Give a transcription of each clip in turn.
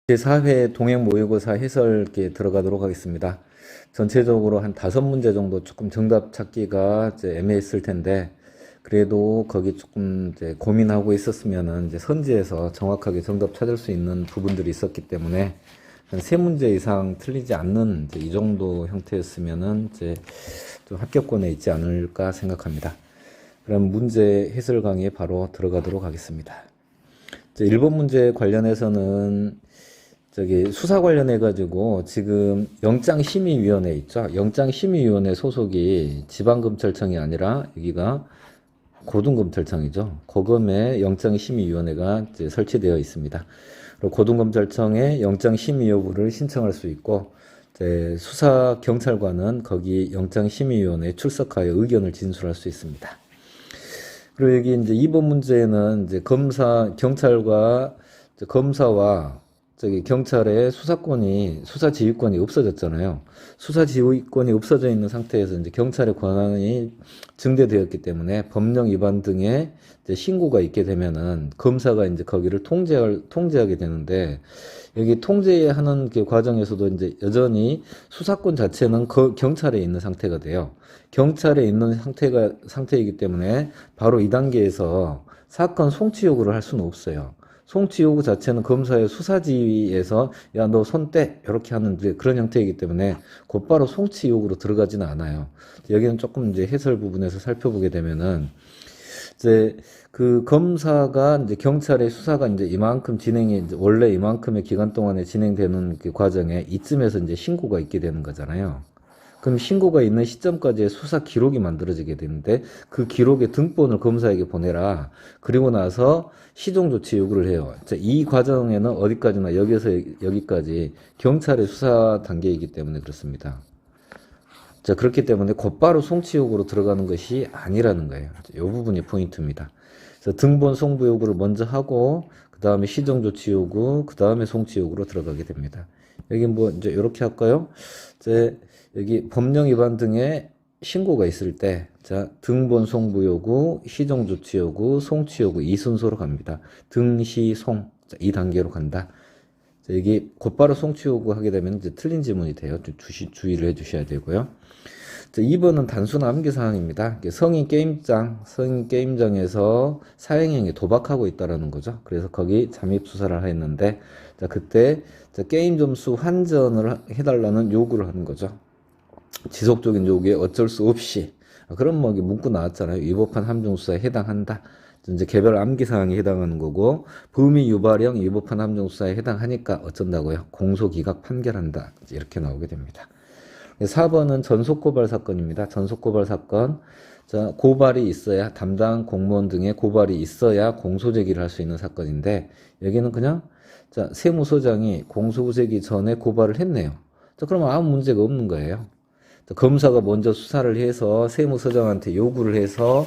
제4회 동행 모의고사 해설에 들어가도록 하겠습니다. 전체적으로 한 5문제 정도 조금 정답 찾기가 이제 애매했을 텐데, 그래도 거기 조금 이제 고민하고 있었으면은 이제 선지에서 정확하게 정답 찾을 수 있는 부분들이 있었기 때문에 한 3문제 이상 틀리지 않는 이제 이 정도 형태였으면은 이제 좀 합격권에 있지 않을까 생각합니다. 그럼 문제 해설 강의에 바로 들어가도록 하겠습니다. 이제 1번 문제 관련해서는 수사 관련해 가지고 지금 영장심의위원회 있죠. 영장심의위원회 소속이 지방검찰청이 아니라 여기가 고등검찰청이죠. 고검에 영장심의위원회가 이제 설치되어 있습니다. 그리고 고등검찰청에 영장심의 여부를 신청할 수 있고, 이제 수사 경찰관은 거기 영장심의위원회에 출석하여 의견을 진술할 수 있습니다. 그리고 여기 이제 2번 문제는 이제 검사와 경찰의 수사 지휘권이 없어졌잖아요. 수사 지휘권이 없어져 있는 상태에서 이제 경찰의 권한이 증대되었기 때문에 법령 위반 등의 이제 신고가 있게 되면은 검사가 이제 거기를 통제하게 되는데, 여기 통제하는 그 과정에서도 이제 여전히 수사권 자체는 경찰에 있는 상태가 돼요. 경찰에 있는 상태이기 때문에 바로 이 단계에서 사건 송치 요구를 할 수는 없어요. 송치 요구 자체는 검사의 수사지휘에서 야 너 손 떼 이렇게 하는 그런 형태이기 때문에 곧바로 송치 요구로 들어가지는 않아요. 여기는 조금 이제 해설 부분에서 살펴보게 되면은 이제 그 검사가 이제 경찰의 수사가 이제 이만큼 이제 원래 이만큼의 기간 동안에 진행되는 그 과정에 이쯤에서 이제 신고가 있게 되는 거잖아요. 그럼 신고가 있는 시점까지의 수사 기록이 만들어지게 되는데, 그 기록의 등본을 검사에게 보내라. 그리고 나서 시정 조치 요구를 해요. 이 과정에는 어디까지나 여기에서 여기까지 경찰의 수사 단계이기 때문에 그렇습니다. 그렇기 때문에 곧바로 송치 요구로 들어가는 것이 아니라는 거예요. 이 부분이 포인트입니다. 그래서 등본 송부 요구를 먼저 하고, 그 다음에 시정 조치 요구, 그 다음에 송치 요구로 들어가게 됩니다. 여기 뭐 이제 이렇게 할까요? 여기 법령 위반 등의 신고가 있을 때, 등본 송부 요구, 시정 조치 요구, 송치 요구 이 순서로 갑니다. 등시 송, 이 단계로 간다. 여기 곧바로 송치 요구하게 되면 이제 틀린 지문이 돼요. 주의를 해주셔야 되고요. 2번은 단순 암기사항입니다. 성인 게임장에서 사행행에 도박하고 있다라는 거죠. 그래서 거기 잠입 수사를 했는데, 그때 게임 점수 환전을 해달라는 요구를 하는 거죠. 지속적인 요구에 어쩔 수 없이. 그럼 뭐 문구 나왔잖아요. 위법한 함정수사에 해당한다. 이제 개별 암기사항에 해당하는 거고, 범위 유발형 위법한 함정수사에 해당하니까 어쩐다고요? 공소기각 판결한다. 이렇게 나오게 됩니다. 4번은 전속고발 사건입니다. 전속고발 사건. 고발이 있어야, 담당 공무원 등의 고발이 있어야 공소제기를 할 수 있는 사건인데, 여기는 그냥, 세무서장이 공소제기 전에 고발을 했네요. 그러면 아무 문제가 없는 거예요. 검사가 먼저 수사를 해서 세무서장한테 요구를 해서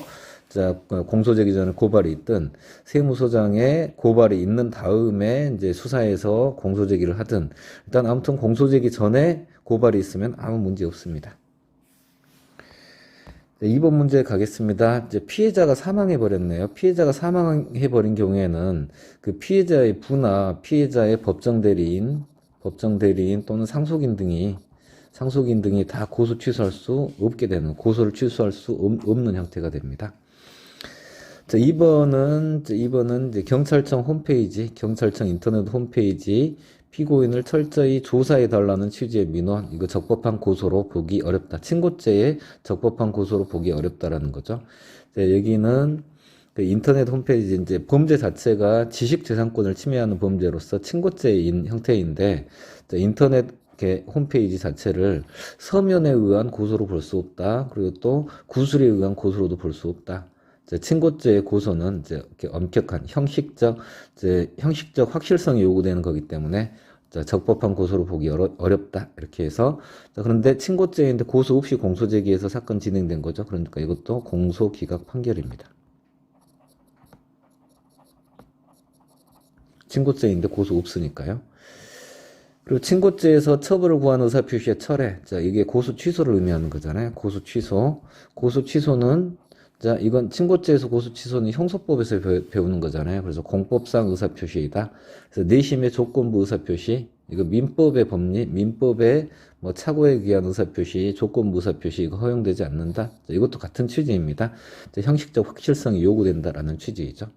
공소제기 전에 고발이 있든, 세무서장의 고발이 있는 다음에 이제 수사해서 공소제기를 하든, 일단 아무튼 공소제기 전에 고발이 있으면 아무 문제 없습니다. 2번 문제 가겠습니다. 이제 피해자가 사망해버렸네요. 피해자가 사망해버린 경우에는 그 피해자의 부나 피해자의 법정 대리인 또는 상속인 등이 다 고소 취소할 수 없게 되는, 고소를 취소할 수 없는 형태가 됩니다. 2번은 이제 경찰청 인터넷 홈페이지, 피고인을 철저히 조사해달라는 취지의 민원, 이거 적법한 고소로 보기 어렵다. 친고죄에 적법한 고소로 보기 어렵다라는 거죠. 여기는 그 인터넷 홈페이지, 이제 범죄 자체가 지식재산권을 침해하는 범죄로서 친고죄인 형태인데, 인터넷 홈페이지 자체를 서면에 의한 고소로 볼 수 없다. 그리고 또 구술에 의한 고소로도 볼 수 없다. 친고죄의 고소는 이제 이렇게 엄격한 형식적 확실성이 요구되는 거기 때문에 적법한 고소로 보기 어렵다. 이렇게 해서, 그런데 친고죄인데 고소 없이 공소제기해서 사건 진행된 거죠. 그러니까 이것도 공소기각 판결입니다. 친고죄인데 고소 없으니까요. 그리고 친고죄에서 처벌을 구한 의사표시의 철회, 이게 고소 취소를 의미하는 거잖아요. 고소 취소는 자, 이건 친고죄에서 고소 취소는 형소법에서 배우는 거잖아요. 그래서 공법상 의사표시이다. 그래서 내심의 조건부 의사표시, 이거 민법의 법리, 민법의 뭐 착오에 의한 의사표시, 조건부 의사표시 이거 허용되지 않는다. 자, 이것도 같은 취지입니다. 자, 형식적 확실성이 요구된다라는 취지이죠.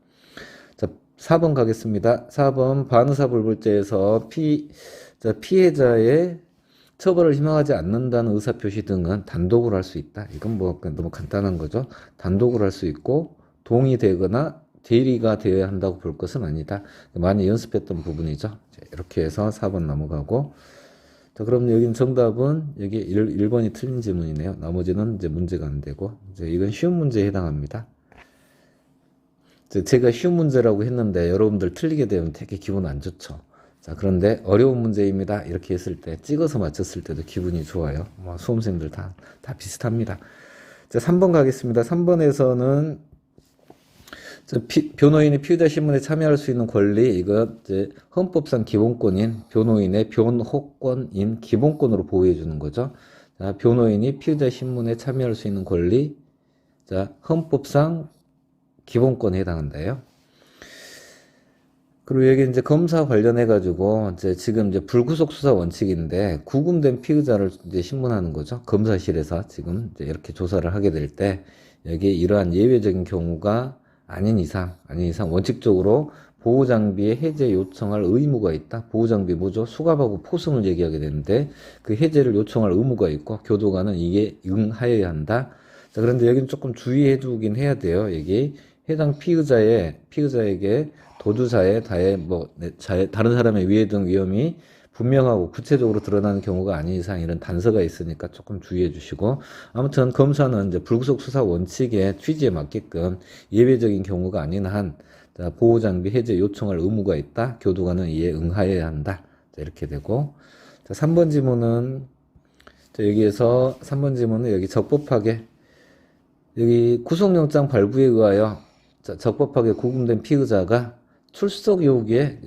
자, 4번 가겠습니다. 4번 반의사불벌죄에서 피해자의 처벌을 희망하지 않는다는 의사표시 등은 단독으로 할 수 있다. 이건 뭐 너무 간단한 거죠. 단독으로 할 수 있고 동의되거나 대리가 되어야 한다고 볼 것은 아니다. 많이 연습했던 부분이죠. 자, 이렇게 해서 4번 넘어가고, 자, 그럼 여기는 정답은 여기 1번이 틀린 지문이네요. 나머지는 이제 문제가 안 되고, 이제 이건 쉬운 문제에 해당합니다. 제가 쉬운 문제라고 했는데 여러분들 틀리게 되면 되게 기분 안 좋죠. 자, 그런데 어려운 문제입니다. 이렇게 했을 때, 찍어서 맞췄을 때도 기분이 좋아요. 뭐 수험생들 다 비슷합니다. 자, 3번 가겠습니다. 3번에서는 변호인이 피의자 신문에 참여할 수 있는 권리, 이거 이제 헌법상 기본권인 변호인의 변호권인 기본권으로 보호해 주는 거죠. 자, 변호인이 피의자 신문에 참여할 수 있는 권리, 자, 헌법상 기본권에 해당한다요. 그리고 여기 이제 검사 관련해가지고, 이제 지금 이제 불구속 수사 원칙인데, 구금된 피의자를 이제 신문하는 거죠. 검사실에서 지금 이제 이렇게 조사를 하게 될 때, 여기 이러한 예외적인 경우가 아닌 이상 원칙적으로 보호장비의 해제 요청할 의무가 있다. 보호장비 뭐죠? 수갑하고 포승을 얘기하게 되는데, 그 해제를 요청할 의무가 있고, 교도관은 이게 응하여야 한다. 자, 그런데 여기는 조금 주의해 두긴 해야 돼요. 여기 해당 피의자에게 도주자의 다른 사람의 위해 등 위험이 분명하고 구체적으로 드러나는 경우가 아닌 이상 이런 단서가 있으니까 조금 주의해 주시고, 아무튼 검사는 이제 불구속 수사 원칙의 취지에 맞게끔 예외적인 경우가 아닌 한 보호장비 해제 요청할 의무가 있다. 교도관은 이에 응하여야 한다. 자, 이렇게 되고, 자, 3번 지문은, 자, 여기에서 3번 지문은 여기 적법하게, 여기 구속영장 발부에 의하여 적법하게 구금된 피의자가 출석 요구에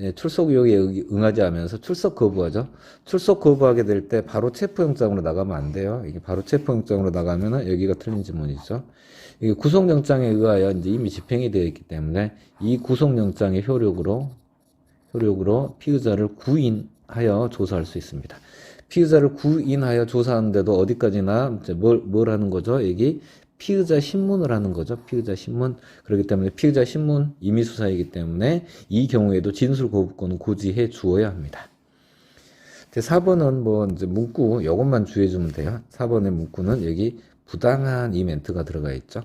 응하지 않으면서 출석 거부하죠. 출석 거부하게 될 때 바로 체포영장으로 나가면 안 돼요. 이게 바로 체포영장으로 나가면은 여기가 틀린 지문이죠. 이게 구속영장에 의하여 이제 이미 집행이 되어 있기 때문에 이 구속영장의 효력으로 피의자를 구인하여 조사할 수 있습니다. 피의자를 구인하여 조사하는데도 어디까지나 이제 뭘 하는 거죠? 여기 피의자 신문을 하는 거죠. 피의자 신문. 그렇기 때문에 피의자 신문 임의수사이기 때문에 이 경우에도 진술 거부권은 고지해 주어야 합니다. 4번은 뭐 이제 문구 이것만 주의해 주면 돼요. 4번의 문구는 여기 부당한 이 멘트가 들어가 있죠.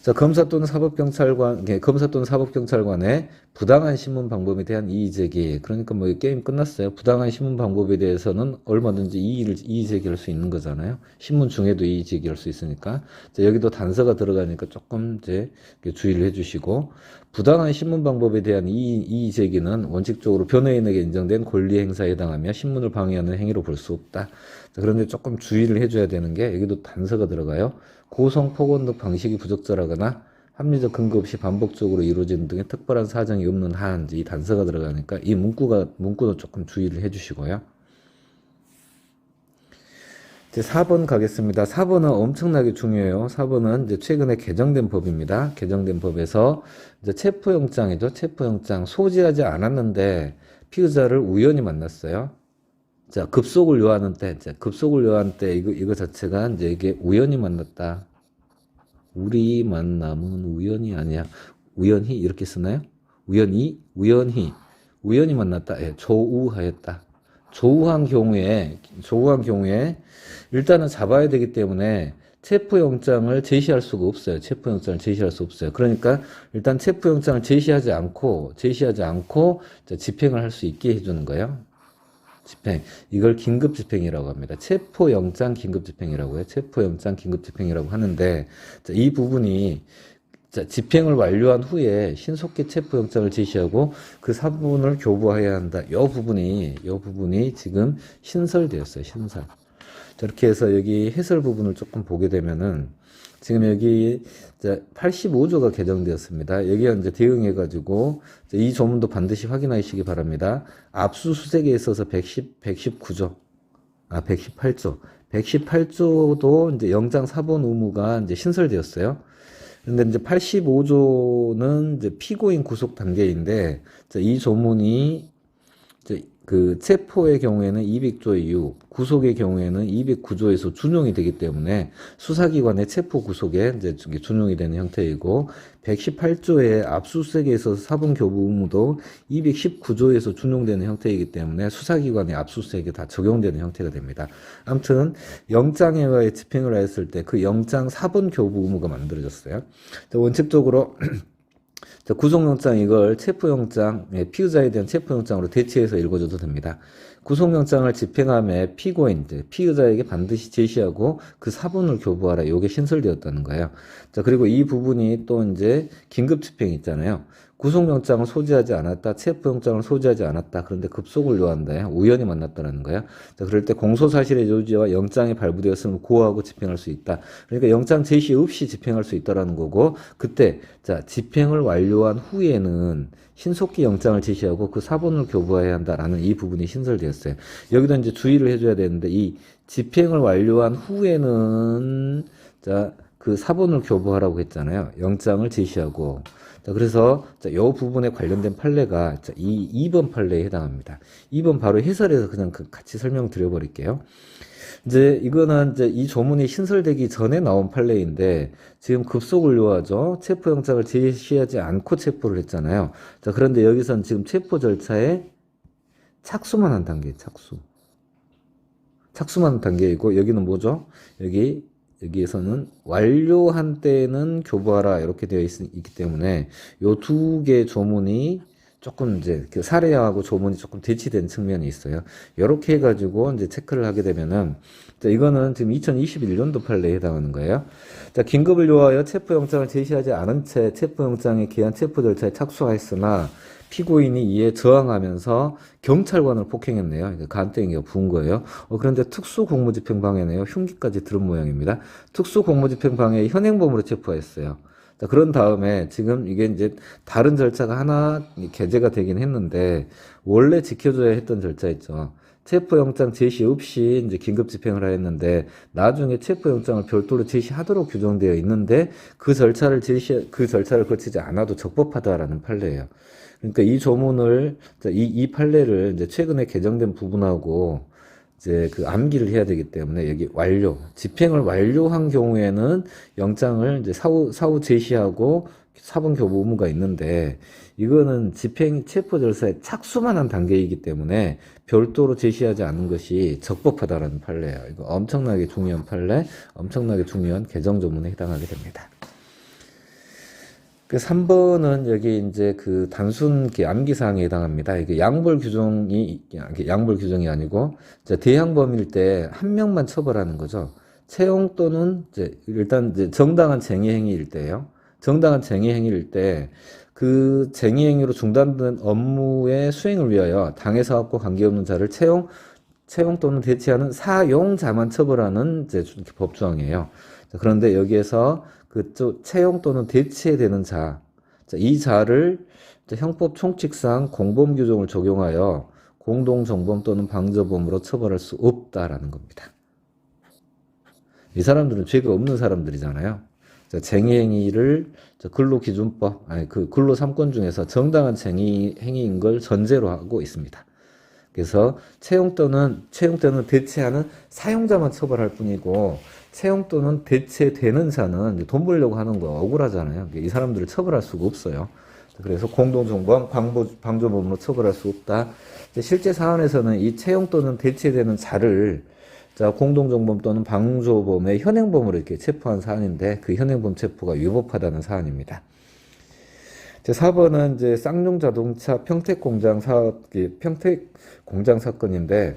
자, 검사 또는 사법경찰관의 부당한 신문 방법에 대한 이의제기. 그러니까 뭐 게임 끝났어요. 부당한 신문 방법에 대해서는 얼마든지 이의제기할 수 있는 거잖아요. 신문 중에도 이의제기할 수 있으니까. 자, 여기도 단서가 들어가니까 조금 이제 주의를 해주시고, 부당한 신문 방법에 대한 이의제기는 원칙적으로 변호인에게 인정된 권리 행사에 해당하며 신문을 방해하는 행위로 볼 수 없다. 자, 그런데 조금 주의를 해줘야 되는 게 여기도 단서가 들어가요. 고성, 폭언 등 방식이 부적절하거나 합리적 근거 없이 반복적으로 이루어지는 등의 특별한 사정이 없는 한, 이 단서가 들어가니까 이 문구도 조금 주의를 해주시고요. 이제 4번 가겠습니다. 4번은 엄청나게 중요해요. 4번은 이제 최근에 개정된 법입니다. 개정된 법에서 이제 체포영장이죠. 체포영장 소지하지 않았는데 피의자를 우연히 만났어요. 자, 급속을 요하는 때, 이거 자체가 이제 이게 우연히 만났다. 우리 만남은 우연이 아니야. 우연히 이렇게 쓰나요? 우연히 만났다. 예, 조우하였다. 조우한 경우에 일단은 잡아야 되기 때문에 체포영장을 제시할 수가 없어요. 그러니까 일단 체포영장을 제시하지 않고 집행을 할 수 있게 해주는 거예요. 집행. 이걸 긴급집행이라고 합니다. 체포영장 긴급집행이라고 해요. 체포영장 긴급집행이라고 하는데, 자, 이 부분이, 자, 집행을 완료한 후에 신속히 체포영장을 제시하고 그 사본을 교부해야 한다. 요 부분이 지금 신설되었어요. 신설. 자, 이렇게 해서 여기 해설 부분을 조금 보게 되면은, 지금 여기 85조가 개정되었습니다. 여기에 이제 대응해가지고 이 조문도 반드시 확인하시기 바랍니다. 압수수색에 있어서 118조. 118조도 이제 영장 사본 의무가 이제 신설되었어요. 근데 이제 85조는 이제 피고인 구속 단계인데, 이 조문이 이제 그 체포의 경우에는 200조 이후, 구속의 경우에는 209조에서 준용이 되기 때문에 수사기관의 체포 구속에 이제 준용이 되는 형태이고, 118조의 압수수색에 있어서 사본교부 의무도 219조에서 준용되는 형태이기 때문에 수사기관의 압수수색에 다 적용되는 형태가 됩니다. 아무튼 영장에 의해 집행을 했을 때 그 영장 사본교부 의무가 만들어졌어요. 원칙적으로 구속영장 이걸 체포영장, 피의자에 대한 체포영장으로 대체해서 읽어줘도 됩니다. 구속영장을 집행함에 피고인, 피의자에게 반드시 제시하고 그 사본을 교부하라. 이게 신설되었다는 거예요. 자, 그리고 이 부분이 또 이제 긴급집행이 있잖아요. 구속영장을 소지하지 않았다, 체포영장을 소지하지 않았다. 그런데 급속을 요한다. 우연히 만났다는 거예요. 자, 그럴 때 공소사실의 요지와 영장이 발부되었으면 고하고 집행할 수 있다. 그러니까 영장 제시 없이 집행할 수 있다라는 거고, 그때 자 집행을 완료한 후에는 신속히 영장을 제시하고 그 사본을 교부해야 한다라는 이 부분이 신설되었어요. 여기도 이제 주의를 해줘야 되는데, 이 집행을 완료한 후에는 자 그 사본을 교부하라고 했잖아요. 영장을 제시하고. 자, 그래서 이 부분에 관련된 판례가 이 2번 판례에 해당합니다. 2번 바로 해설해서 그냥 같이 설명드려 버릴게요. 이제 이거는 이제 이 조문이 신설되기 전에 나온 판례인데, 지금 급속을 요하죠. 체포영장을 제시하지 않고 체포를 했잖아요. 자, 그런데 여기선 지금 체포 절차에 착수만 한 단계, 착수만 한 단계이고, 여기는 뭐죠? 여기에서는 완료한 때는 교부하라 이렇게 되어 있기 때문에 요 두 개 조문이 조금 이제 그 사례하고 조문이 조금 대치된 측면이 있어요. 이렇게 해가지고 이제 체크를 하게 되면은, 자, 이거는 지금 2021년도 판례에 해당하는 거예요. 자, 긴급을 요하여 체포영장을 제시하지 않은 채 체포영장에 기한 체포 절차에 착수하였으나 피고인이 이에 저항하면서 경찰관을 폭행했네요. 그러니까 간땡이가 부은 거예요. 그런데 특수공무집행방해네요. 흉기까지 들은 모양입니다. 특수공무집행방해 현행범으로 체포했어요. 자, 그런 다음에 지금 이게 이제 다른 절차가 하나 게재가 되긴 했는데, 원래 지켜줘야 했던 절차 있죠. 체포영장 제시 없이 이제 긴급 집행을 했는데, 나중에 체포영장을 별도로 제시하도록 규정되어 있는데, 그 절차를 거치지 않아도 적법하다라는 판례예요. 그러니까 이 조문을, 이 판례를 이제 최근에 개정된 부분하고 이제 그 암기를 해야 되기 때문에, 여기 집행을 완료한 경우에는 영장을 이제 사후 제시하고 사본 교부 의무가 있는데, 이거는 체포 절차에 착수만 한 단계이기 때문에 별도로 제시하지 않은 것이 적법하다라는 판례예요. 이거 엄청나게 중요한 판례, 엄청나게 중요한 개정 조문에 해당하게 됩니다. 그 3번은 여기 이제 그 단순 암기사항에 해당합니다. 이게 양벌 규정이 아니고, 대항범일 때 한 명만 처벌하는 거죠. 채용 또는 일단 정당한 쟁의 행위일 때예요. 정당한 쟁의 행위일 때 그 쟁의 행위로 중단된 업무의 수행을 위하여 당해 사업과 관계없는 자를 채용 또는 대체하는 사용자만 처벌하는 이제 법조항이에요. 그런데 여기에서 채용 또는 대체되는 이 자를 형법 총칙상 공범 규정을 적용하여 공동정범 또는 방조범으로 처벌할 수 없다라는 겁니다. 이 사람들은 죄가 없는 사람들이잖아요. 쟁의행위를 근로기준법, 근로 3권 중에서 정당한 쟁의행위인 걸 전제로 하고 있습니다. 그래서 채용 또는 대체하는 사용자만 처벌할 뿐이고, 채용 또는 대체되는 자는 돈 벌려고 하는 거 억울하잖아요. 이 사람들을 처벌할 수가 없어요. 그래서 공동정범, 방조범으로 처벌할 수 없다. 실제 사안에서는 이 채용 또는 대체되는 자를 공동정범 또는 방조범의 현행범으로 이렇게 체포한 사안인데, 그 현행범 체포가 위법하다는 사안입니다. 4번은 이제 쌍용 자동차 평택 공장 사건인데,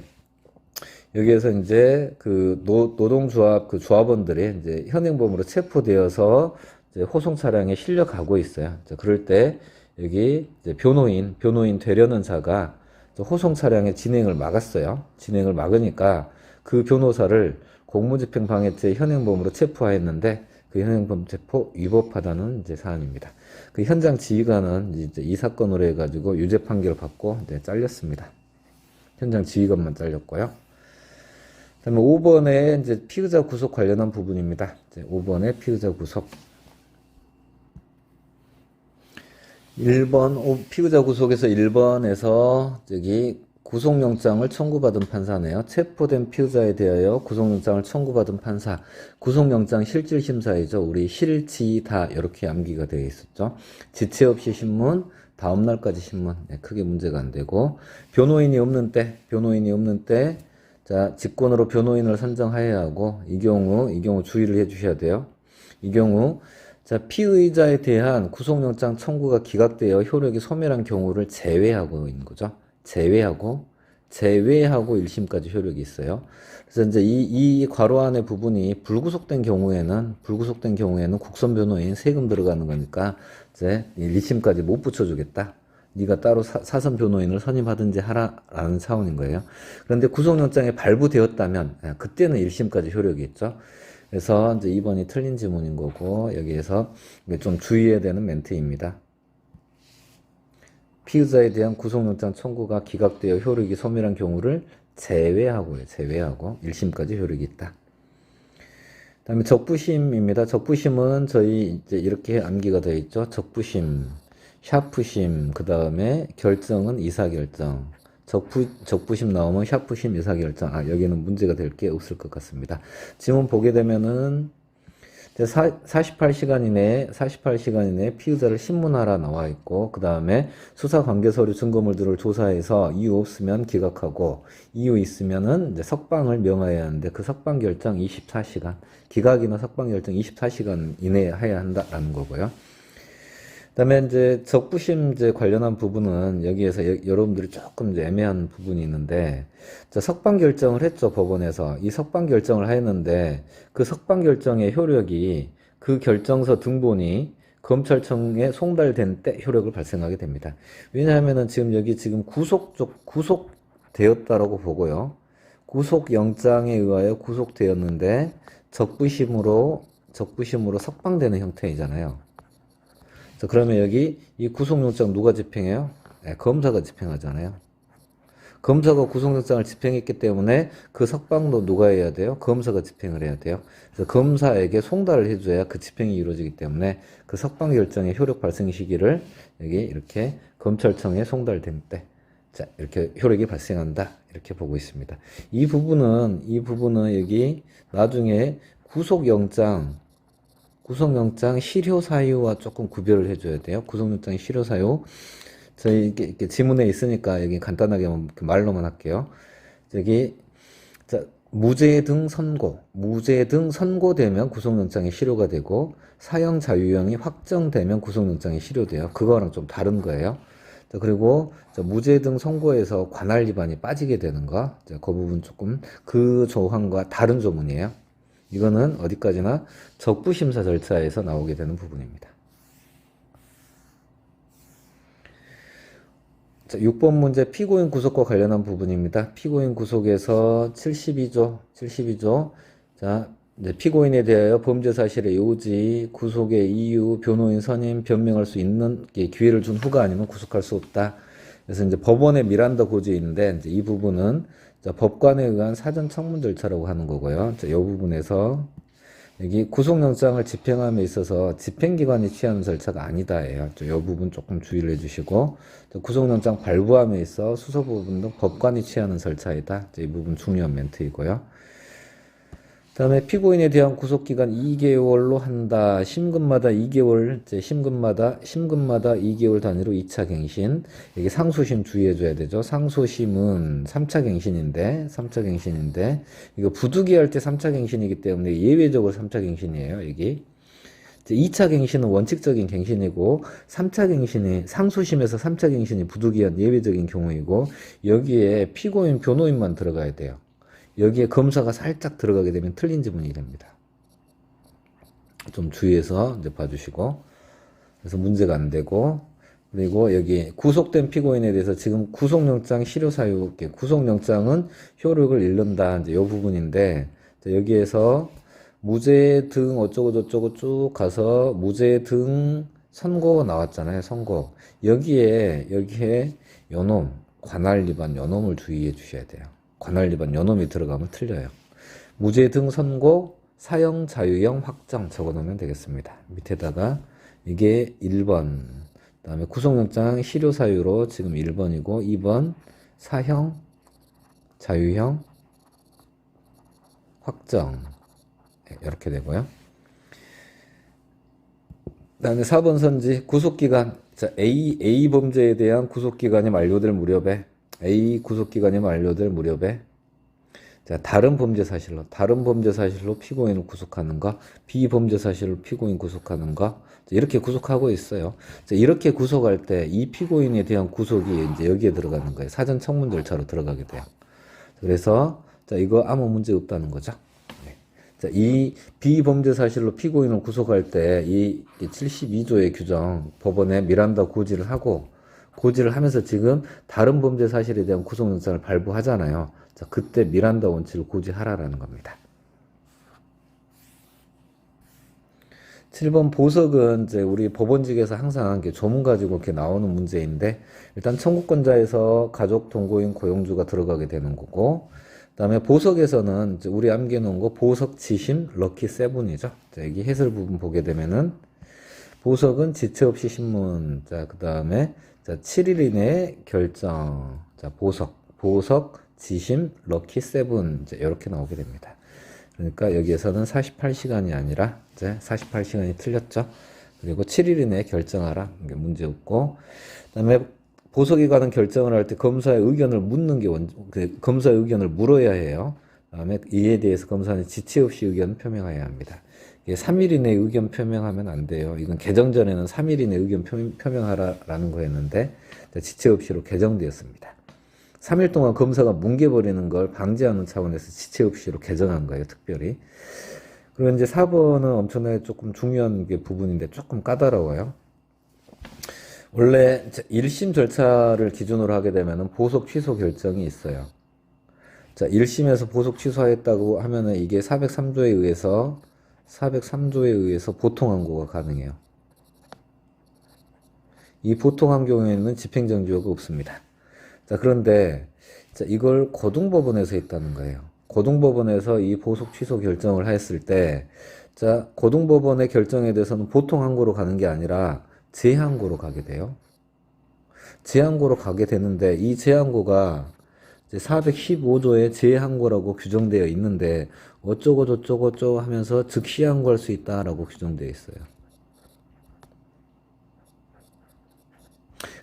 여기에서 이제 그 노동조합 조합원들이 이제 현행범으로 체포되어서 이제 호송 차량에 실려가고 있어요. 그럴 때 여기 이제 변호인 되려는 자가 호송 차량의 진행을 막았어요. 진행을 막으니까 그 변호사를 공무집행방해죄 현행범으로 체포하였는데, 그 현행범 체포 위법하다는 이제 사안입니다. 그 현장 지휘관은 이제 이 사건으로 해가지고 유죄 판결을 받고 이제 잘렸습니다. 현장 지휘관만 잘렸고요. 그다음에 5번에 이제 피의자 구속 관련한 부분입니다. 이제 5번에 피의자 구속. 1번, 피의자 구속에서 1번에서 저기 구속영장을 청구받은 판사네요. 체포된 피의자에 대하여 구속영장을 청구받은 판사. 구속영장 실질심사이죠. 우리 실지다 이렇게 암기가 되어 있었죠. 지체 없이 신문, 다음 날까지 신문. 네, 크게 문제가 안 되고 변호인이 없는 때 자, 직권으로 변호인을 선정하여야 하고 이 경우 주의를 해 주셔야 돼요. 이 경우 자, 피의자에 대한 구속영장 청구가 기각되어 효력이 소멸한 경우를 제외하고 있는 거죠. 제외하고 1심까지 효력이 있어요. 그래서 이제 이 괄호 안의 부분이 불구속된 경우에는 국선 변호인 세금 들어가는 거니까 이제 1심까지 못 붙여주겠다. 네가 따로 사선 변호인을 선임하든지 하라라는 차원인 거예요. 그런데 구속영장이 발부되었다면 그때는 1심까지 효력이 있죠. 그래서 이제 2번이 틀린 지문인 거고 여기에서 좀 주의해야 되는 멘트입니다. 피의자에 대한 구속영장 청구가 기각되어 효력이 소멸한 경우를 제외하고 1심까지 효력이 있다. 다음에 적부심입니다. 적부심은 저희 이제 이렇게 암기가 되어 있죠. 적부심, 샤프심, 그 다음에 결정은 이사결정. 적부심 나오면 샤프심 이사결정. 여기는 문제가 될 게 없을 것 같습니다. 지문 보게 되면은 48시간 이내에 피의자를 신문하라 나와 있고, 그 다음에 수사 관계 서류 증거물들을 조사해서 이유 없으면 기각하고, 이유 있으면은 이제 석방을 명하여야 하는데, 그 석방 결정 24시간, 기각이나 석방 결정 24시간 이내에 해야 한다라는 거고요. 그다음에 이제 적부심 이제 관련한 부분은 여기에서 여러분들이 조금 이제 애매한 부분이 있는데, 자, 석방 결정을 했죠, 법원에서. 이 석방 결정을 했는데, 그 석방 결정의 효력이 그 결정서 등본이 검찰청에 송달된 때 효력을 발생하게 됩니다. 왜냐하면은 지금 구속되었다라고 보고요. 구속영장에 의하여 구속되었는데, 적부심으로 석방되는 형태이잖아요. 자, 그러면 여기 이 구속영장 누가 집행해요? 네, 검사가 집행하잖아요. 검사가 구속영장을 집행했기 때문에 그 석방도 누가 해야 돼요? 검사가 집행을 해야 돼요. 그래서 검사에게 송달을 해줘야 그 집행이 이루어지기 때문에 그 석방 결정의 효력 발생 시기를 여기 이렇게 검찰청에 송달된 때, 자, 이렇게 효력이 발생한다. 이렇게 보고 있습니다. 이 부분은 여기 나중에 구속영장 실효 사유와 조금 구별을 해줘야 돼요. 구속영장 실효 사유. 저희 이렇게 지문에 있으니까 여기 간단하게 말로만 할게요. 여기 자, 무죄 등 선고되면 구속영장이 실효가 되고 사형 자유형이 확정되면 구속영장이 실효돼요. 그거랑 좀 다른 거예요. 자, 그리고 무죄 등 선고에서 관할 위반이 빠지게 되는 거, 자, 그 부분 조금 그 조항과 다른 조문이에요. 이거는 어디까지나 적부심사 절차에서 나오게 되는 부분입니다. 자, 6번 문제 피고인 구속과 관련한 부분입니다. 피고인 구속에서 72조. 자, 이제 피고인에 대하여 범죄 사실의 요지, 구속의 이유, 변호인 선임, 변명할 수 있는 기회를 준 후가 아니면 구속할 수 없다. 그래서 이제 법원의 미란다 고지인데 이제 이 부분은 자, 법관에 의한 사전 청문 절차라고 하는 거고요. 자, 이 부분에서 여기 구속영장을 집행함에 있어서 집행기관이 취하는 절차가 아니다예요. 이 부분 조금 주의를 해주시고, 구속영장 발부함에 있어 수사부분 등 법관이 취하는 절차이다. 이 부분 중요한 멘트이고요. 그다음에 피고인에 대한 구속기간 2개월로 한다. 심근마다 2개월, 심근마다 2개월 단위로 2차 갱신. 여기 상수심 주의해줘야 되죠. 상수심은 3차 갱신인데, 이거 부득이 할 때 3차 갱신이기 때문에 예외적으로 3차 갱신이에요, 여기. 2차 갱신은 원칙적인 갱신이고, 3차 갱신이, 상수심에서 3차 갱신이 부득이한 예외적인 경우이고, 여기에 피고인, 변호인만 들어가야 돼요. 여기에 검사가 살짝 들어가게 되면 틀린 지문이 됩니다. 좀 주의해서 이제 봐주시고, 그래서 문제가 안 되고, 그리고 여기 구속된 피고인에 대해서 지금 구속영장 실효사유, 구속영장은 효력을 잃는다. 이제 이 부분인데, 여기에서 무죄 등 어쩌고저쩌고 쭉 가서 무죄 등 선고 나왔잖아요. 선고. 여기에 요놈, 관할 위반 요놈을 주의해 주셔야 돼요. 관할 위반 요놈이 들어가면 틀려요. 무죄 등 선고, 사형 자유형 확정 적어 놓으면 되겠습니다. 밑에다가 이게 1번 그다음에 구속영장 실효 사유로 지금 1번이고 2번 사형, 자유형, 확정 이렇게 되고요. 그다음에 4번 선지 구속기간. 자, A 범죄에 대한 구속기간이 만료될 무렵에 A 구속기간이 만료될 무렵에 자, 다른 범죄 사실로 피고인을 구속하는 거, B 범죄 사실로 피고인 구속하는 거, 이렇게 구속하고 있어요. 자, 이렇게 구속할 때 이 피고인에 대한 구속이 이제 여기에 들어가는 거예요. 사전 청문 절차로 들어가게 돼요. 그래서 자, 이거 아무 문제 없다는 거죠. 네. 자, 이 B 범죄 사실로 피고인을 구속할 때 이 72조의 규정 법원에 미란다 고지를 하면서 지금 다른 범죄 사실에 대한 구속영장을 발부하잖아요. 자, 그때 미란다 원칙을 고지하라라는 겁니다. 7번 보석은 이제 우리 법원직에서 항상 이렇게 조문 가지고 이렇게 나오는 문제인데, 일단 청구권자에서 가족 동거인 고용주가 들어가게 되는 거고, 그다음에 보석에서는 이제 우리 암기해 놓은 거 보석 지심 럭키 세븐이죠. 자, 여기 해설 부분 보게 되면은 보석은 지체 없이 신문. 자, 그다음에 자, 7일 이내 결정. 자, 보석 지심 럭키 세븐 이제 이렇게 나오게 됩니다. 그러니까 여기에서는 48시간이 아니라 이제 48시간이 틀렸죠. 그리고 7일 이내에 결정하라. 이게 문제 없고. 그다음에 보석에 관한 결정을 할 때 검사의 의견을 묻는 게 검사의 의견을 물어야 해요. 그다음에 이에 대해서 검사는 지체 없이 의견을 표명해야 합니다. 이게 3일 이내에 의견 표명하면 안 돼요. 이건 개정 전에는 3일 이내에 의견 표명하라라는 거였는데 지체 없이로 개정되었습니다. 3일 동안 검사가 뭉개버리는 걸 방지하는 차원에서 지체 없이로 개정한 거예요, 특별히. 그리고 이제 4번은 엄청나게 조금 중요한 게 부분인데 조금 까다로워요. 원래 1심 절차를 기준으로 하게 되면은 보석 취소 결정이 있어요. 자, 1심에서 보석 취소하였다고 하면은 이게 403조에 의해서 보통 항고가 가능해요. 이 보통 항경우에는 집행정지효가 없습니다. 자, 그런데 자, 이걸 고등법원에서 했다는 거예요. 고등법원에서 이 보석 취소 결정을 했을 때, 자, 고등법원의 결정에 대해서는 보통 항고로 가는 게 아니라 제항고로 가게 돼요. 제항고로 가게 되는데 이 제항고가 415조에 제항고라고 규정되어 있는데 어쩌고 저쩌고 하면서 즉시 항고할 수 있다라고 규정되어 있어요.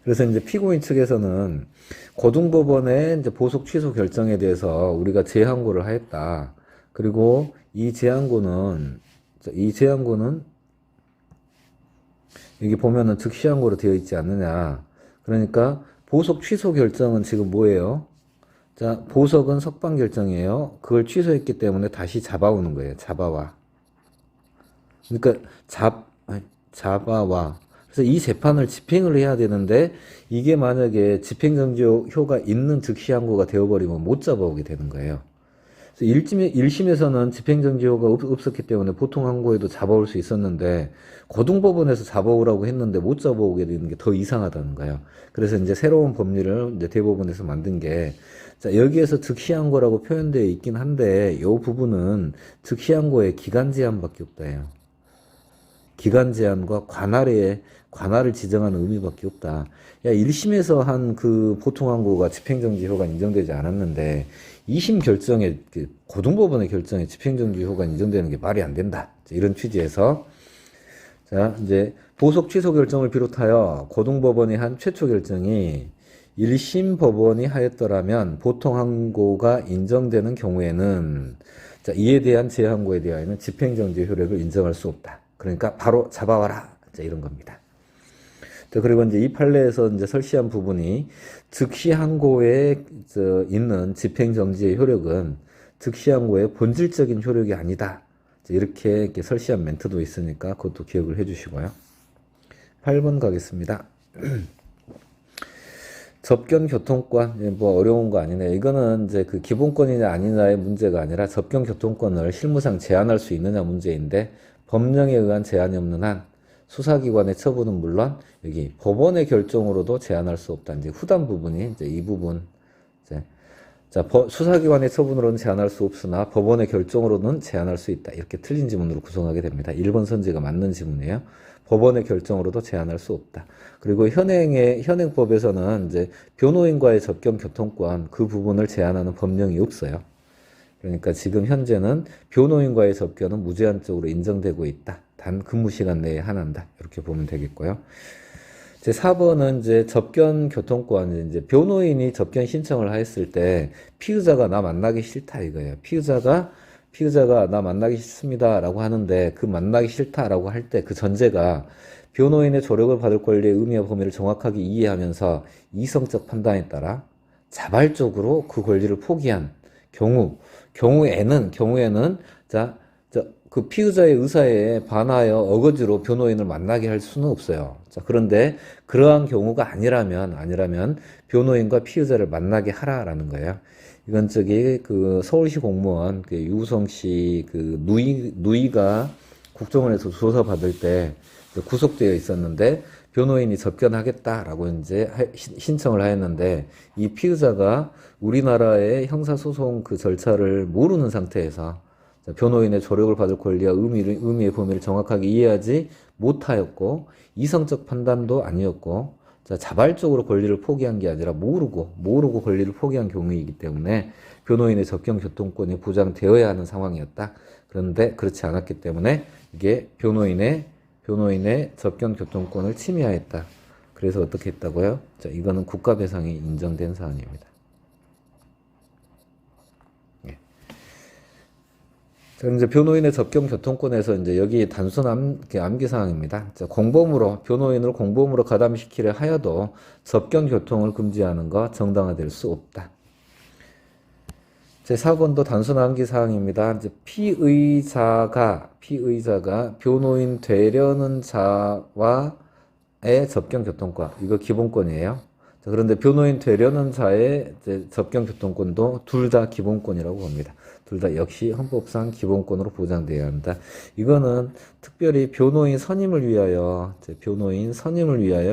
그래서 이제 피고인 측에서는 고등법원의 이제 보석 취소 결정에 대해서 우리가 재항고를 하였다. 그리고 이 재항고는 여기 보면은 즉시항고로 되어 있지 않느냐. 그러니까 보석 취소 결정은 지금 뭐예요? 자, 보석은 석방 결정이에요. 그걸 취소했기 때문에 다시 잡아오는 거예요. 잡아와. 그러니까 잡아와. 그래서 이 재판을 집행을 해야 되는데 이게 만약에 집행정지효가 있는 즉시항고가 되어버리면 못 잡아오게 되는 거예요. 그래서 1심에서는 집행정지효가 없었기 때문에 보통 항고에도 잡아올 수 있었는데 고등법원에서 잡아오라고 했는데 못 잡아오게 되는 게 더 이상하다는 거예요. 그래서 이제 새로운 법리를 이제 대법원에서 만든 게, 자, 여기에서 즉시항고라고 표현되어 있긴 한데 이 부분은 즉시항고의 기간 제한밖에 없다예요. 기간 제한과 관할을 지정하는 의미밖에 없다. 야, 1심에서 한 그 보통 항고가 집행정지효가 인정되지 않았는데 2심 결정에, 고등법원의 결정에 집행정지효가 인정되는 게 말이 안 된다. 이런 취지에서, 자, 이제 보석 취소 결정을 비롯하여 고등법원이 한 최초 결정이 1심 법원이 하였더라면 보통 항고가 인정되는 경우에는, 자, 이에 대한 재항고에 대하여는 집행정지 효력을 인정할 수 없다. 그러니까 바로 잡아와라. 자, 이런 겁니다. 자, 그리고 이제 이 판례에서 이제 설시한 부분이 즉시항고에 있는 집행정지의 효력은 즉시항고의 본질적인 효력이 아니다. 자, 이렇게 설시한 멘트도 있으니까 그것도 기억을 해 주시고요. 8번 가겠습니다. 접견 교통권, 뭐 어려운 거 아니네. 이거는 이제 그 기본권이냐 아니냐의 문제가 아니라 접견 교통권을 실무상 제한할 수 있느냐 문제인데, 법령에 의한 제한이 없는 한 수사기관의 처분은 물론 여기 법원의 결정으로도 제한할 수 없다. 이제 후단 부분이 이제 이 부분, 이제 자, 수사기관의 처분으로는 제한할 수 없으나 법원의 결정으로는 제한할 수 있다. 이렇게 틀린 지문으로 구성하게 됩니다. 1번 선지가 맞는 지문이에요. 법원의 결정으로도 제한할 수 없다. 그리고 현행법에서는 이제 변호인과의 접견 교통권 그 부분을 제한하는 법령이 없어요. 그러니까 지금 현재는 변호인과의 접견은 무제한적으로 인정되고 있다. 단 근무 시간 내에 한한다. 이렇게 보면 되겠고요. 제 4번은 이제 접견 교통권, 이제 변호인이 접견 신청을 했을 때 피의자가 나 만나기 싫다 이거예요. 피의자가 나 만나기 싫습니다라고 하는데 그 만나기 싫다라고 할 때 그 전제가 변호인의 조력을 받을 권리의 의미와 범위를 정확하게 이해하면서 이성적 판단에 따라 자발적으로 그 권리를 포기한 경우에는 그 피의자의 의사에 반하여 어거지로 변호인을 만나게 할 수는 없어요. 자, 그런데 그러한 경우가 아니라면 변호인과 피의자를 만나게 하라라는 거예요. 이건 그 서울시 공무원 그 유우성 씨 그 누이가 국정원에서 조사 받을 때 구속되어 있었는데 변호인이 접견하겠다라고 이제 신청을 하였는데 이 피의자가 우리나라의 형사소송 그 절차를 모르는 상태에서 변호인의 조력을 받을 권리와 의미의 범위를 정확하게 이해하지 못하였고 이성적 판단도 아니었고 자발적으로 권리를 포기한 게 아니라 모르고 권리를 포기한 경우이기 때문에 변호인의 접견 교통권이 보장되어야 하는 상황이었다. 그런데 그렇지 않았기 때문에 이게 변호인의 접견 교통권을 침해하였다. 그래서 어떻게 했다고요? 자, 이거는 국가배상이 인정된 사안입니다. 자, 이제 변호인의 접견 교통권에서 이제 여기 단순 암기 사항입니다. 자, 변호인을 공범으로 가담시키려 하여도 접견 교통을 금지하는 거 정당화될 수 없다. 제 4번도 단순 암기 사항입니다. 이제 피의자가 변호인 되려는 자와의 접견 교통권, 이거 기본권이에요. 자, 그런데 변호인 되려는 자의 접견 교통권도 둘 다 기본권이라고 봅니다. 둘 다 역시 헌법상 기본권으로 보장되어야 한다. 이거는 특별히 변호인 선임을 위하여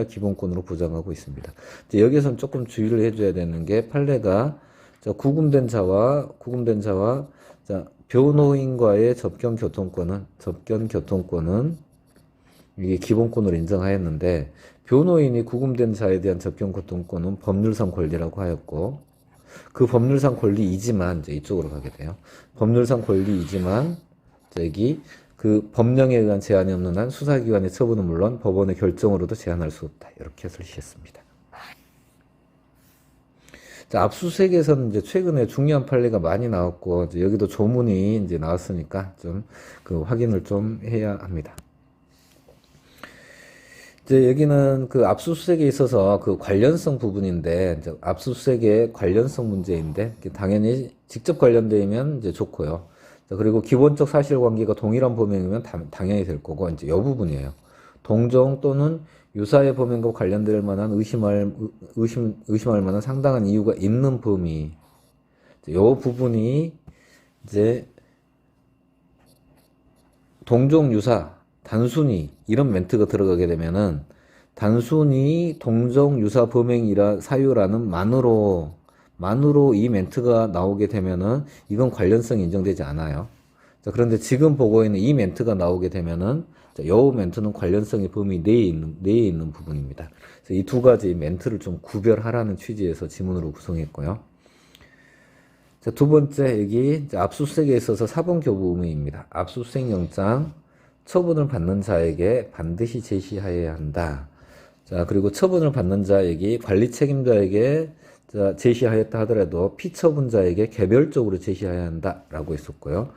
기본권으로 보장하고 있습니다. 여기서는 조금 주의를 해줘야 되는 게 판례가 구금된 자와 변호인과의 접견 교통권은 이게 기본권으로 인정하였는데 변호인이 구금된 자에 대한 접견 교통권은 법률상 권리라고 하였고 그 법률상 권리이지만 이쪽으로 가게 돼요. 법률상 권리이지만 여기 그 법령에 의한 제한이 없는 한 수사기관의 처분은 물론 법원의 결정으로도 제한할 수 없다. 이렇게 해석을 했습니다. 자, 압수수색에서는 이제 최근에 중요한 판례가 많이 나왔고 여기도 조문이 이제 나왔으니까 좀 그 확인을 좀 해야 합니다. 이제 여기는 그 압수수색에 있어서 그 관련성 부분인데, 이제 압수수색의 관련성 문제인데, 당연히 직접 관련되면 이제 좋고요. 그리고 기본적 사실관계가 동일한 범행이면 당연히 될 거고, 이제 이 부분이에요. 동종 또는 유사의 범행과 관련될 만한 의심할 만한 상당한 이유가 있는 범위. 이 부분이 이제 동종 유사, 단순히 이런 멘트가 들어가게 되면은 단순히 동종 유사 범행이라 사유라는 만으로 이 멘트가 나오게 되면은 이건 관련성이 인정되지 않아요. 자, 그런데 지금 보고 있는 이 멘트가 나오게 되면은 이 멘트는 관련성의 범위 내에 있는 부분입니다. 그래서 이 두 가지 멘트를 좀 구별하라는 취지에서 지문으로 구성했고요. 자, 두 번째 여기 압수수색에 있어서 사본 교부 의무입니다. 압수수색 영장 처분을 받는 자에게 반드시 제시하여야 한다. 자, 그리고 처분을 받는 자에게 관리 책임자에게 제시하였다 하더라도 피처분자에게 개별적으로 제시해야 한다라고 했었고요.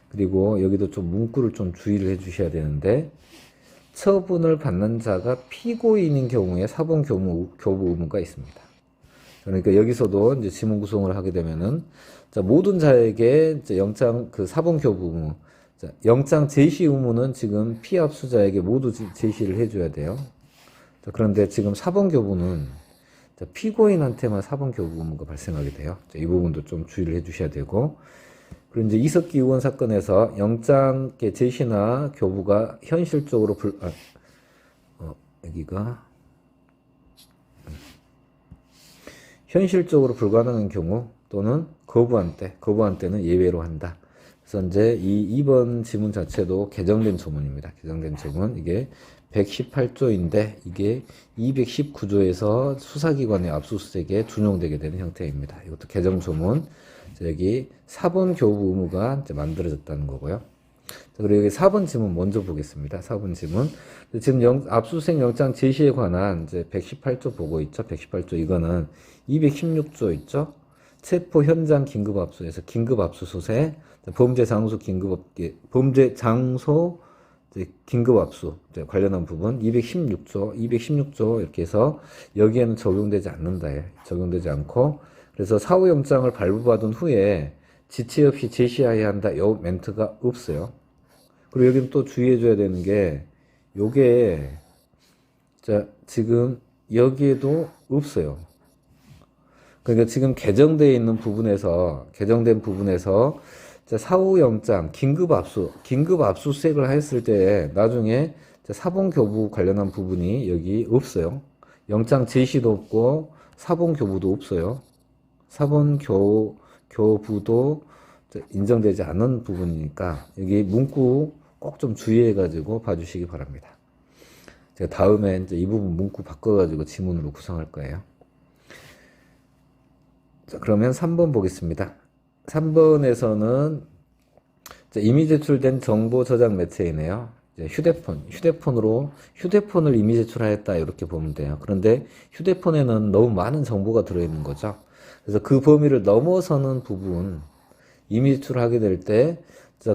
그리고 여기도 좀 문구를 좀 주의를 해 주셔야 되는데, 처분을 받는 자가 피고인인 경우에 사본 교부 의무가 있습니다. 그러니까 여기서도 이제 지문 구성을 하게 되면은, 자, 모든 자에게 영장 사본 교부 의무, 영장 제시 의무는 지금 피압수자에게 모두 제시를 해줘야 돼요. 자, 그런데 지금 사본교부는 피고인한테만 사본교부 의무가 발생하게 돼요. 자, 이 부분도 좀 주의를 해주셔야 되고, 그리고 이제 이석기 의원 사건에서 영장 제시나 교부가 현실적으로 현실적으로 불가능한 경우, 또는 거부한 때는 예외로 한다. 그래서 이제 이 2번 지문 자체도 개정된 조문입니다. 개정된 조문. 이게 118조인데 이게 219조에서 수사기관의 압수수색에 준용되게 되는 형태입니다. 이것도 개정 조문. 여기 4번 교부 의무가 이제 만들어졌다는 거고요. 그리고 여기 4번 지문 먼저 보겠습니다. 4번 지문. 지금 압수수색 영장 제시에 관한 이제 118조 보고 있죠. 118조 이거는 216조 있죠. 체포 현장 긴급 압수에서 긴급 압수수색, 범죄 장소 긴급 압수 관련한 부분 216조 이렇게 해서 여기에는 적용되지 않는다. 적용되지 않고 그래서 사후영장을 발부받은 후에 지체 없이 제시해야 한다. 요 멘트가 없어요. 그리고 여기는 또 주의해줘야 되는 게 요게 지금 여기에도 없어요. 그러니까 지금 개정된 부분에서 사후영장 긴급 압수수색을 했을 때 나중에 사본교부 관련한 부분이 여기 없어요. 영장 제시도 없고 사본교부도 없어요. 사본교부도 인정되지 않은 부분이니까 여기 문구 꼭 좀 주의해가지고 봐주시기 바랍니다. 제가 다음에 이제 이 부분 문구 바꿔가지고 지문으로 구성할 거예요. 자, 그러면 3번 보겠습니다. 3번에서는 이미 제출된 정보 저장 매체이네요. 휴대폰을 이미 제출하였다 이렇게 보면 돼요. 그런데 휴대폰에는 너무 많은 정보가 들어있는 거죠. 그래서 그 범위를 넘어서는 부분 이미 제출하게 될 때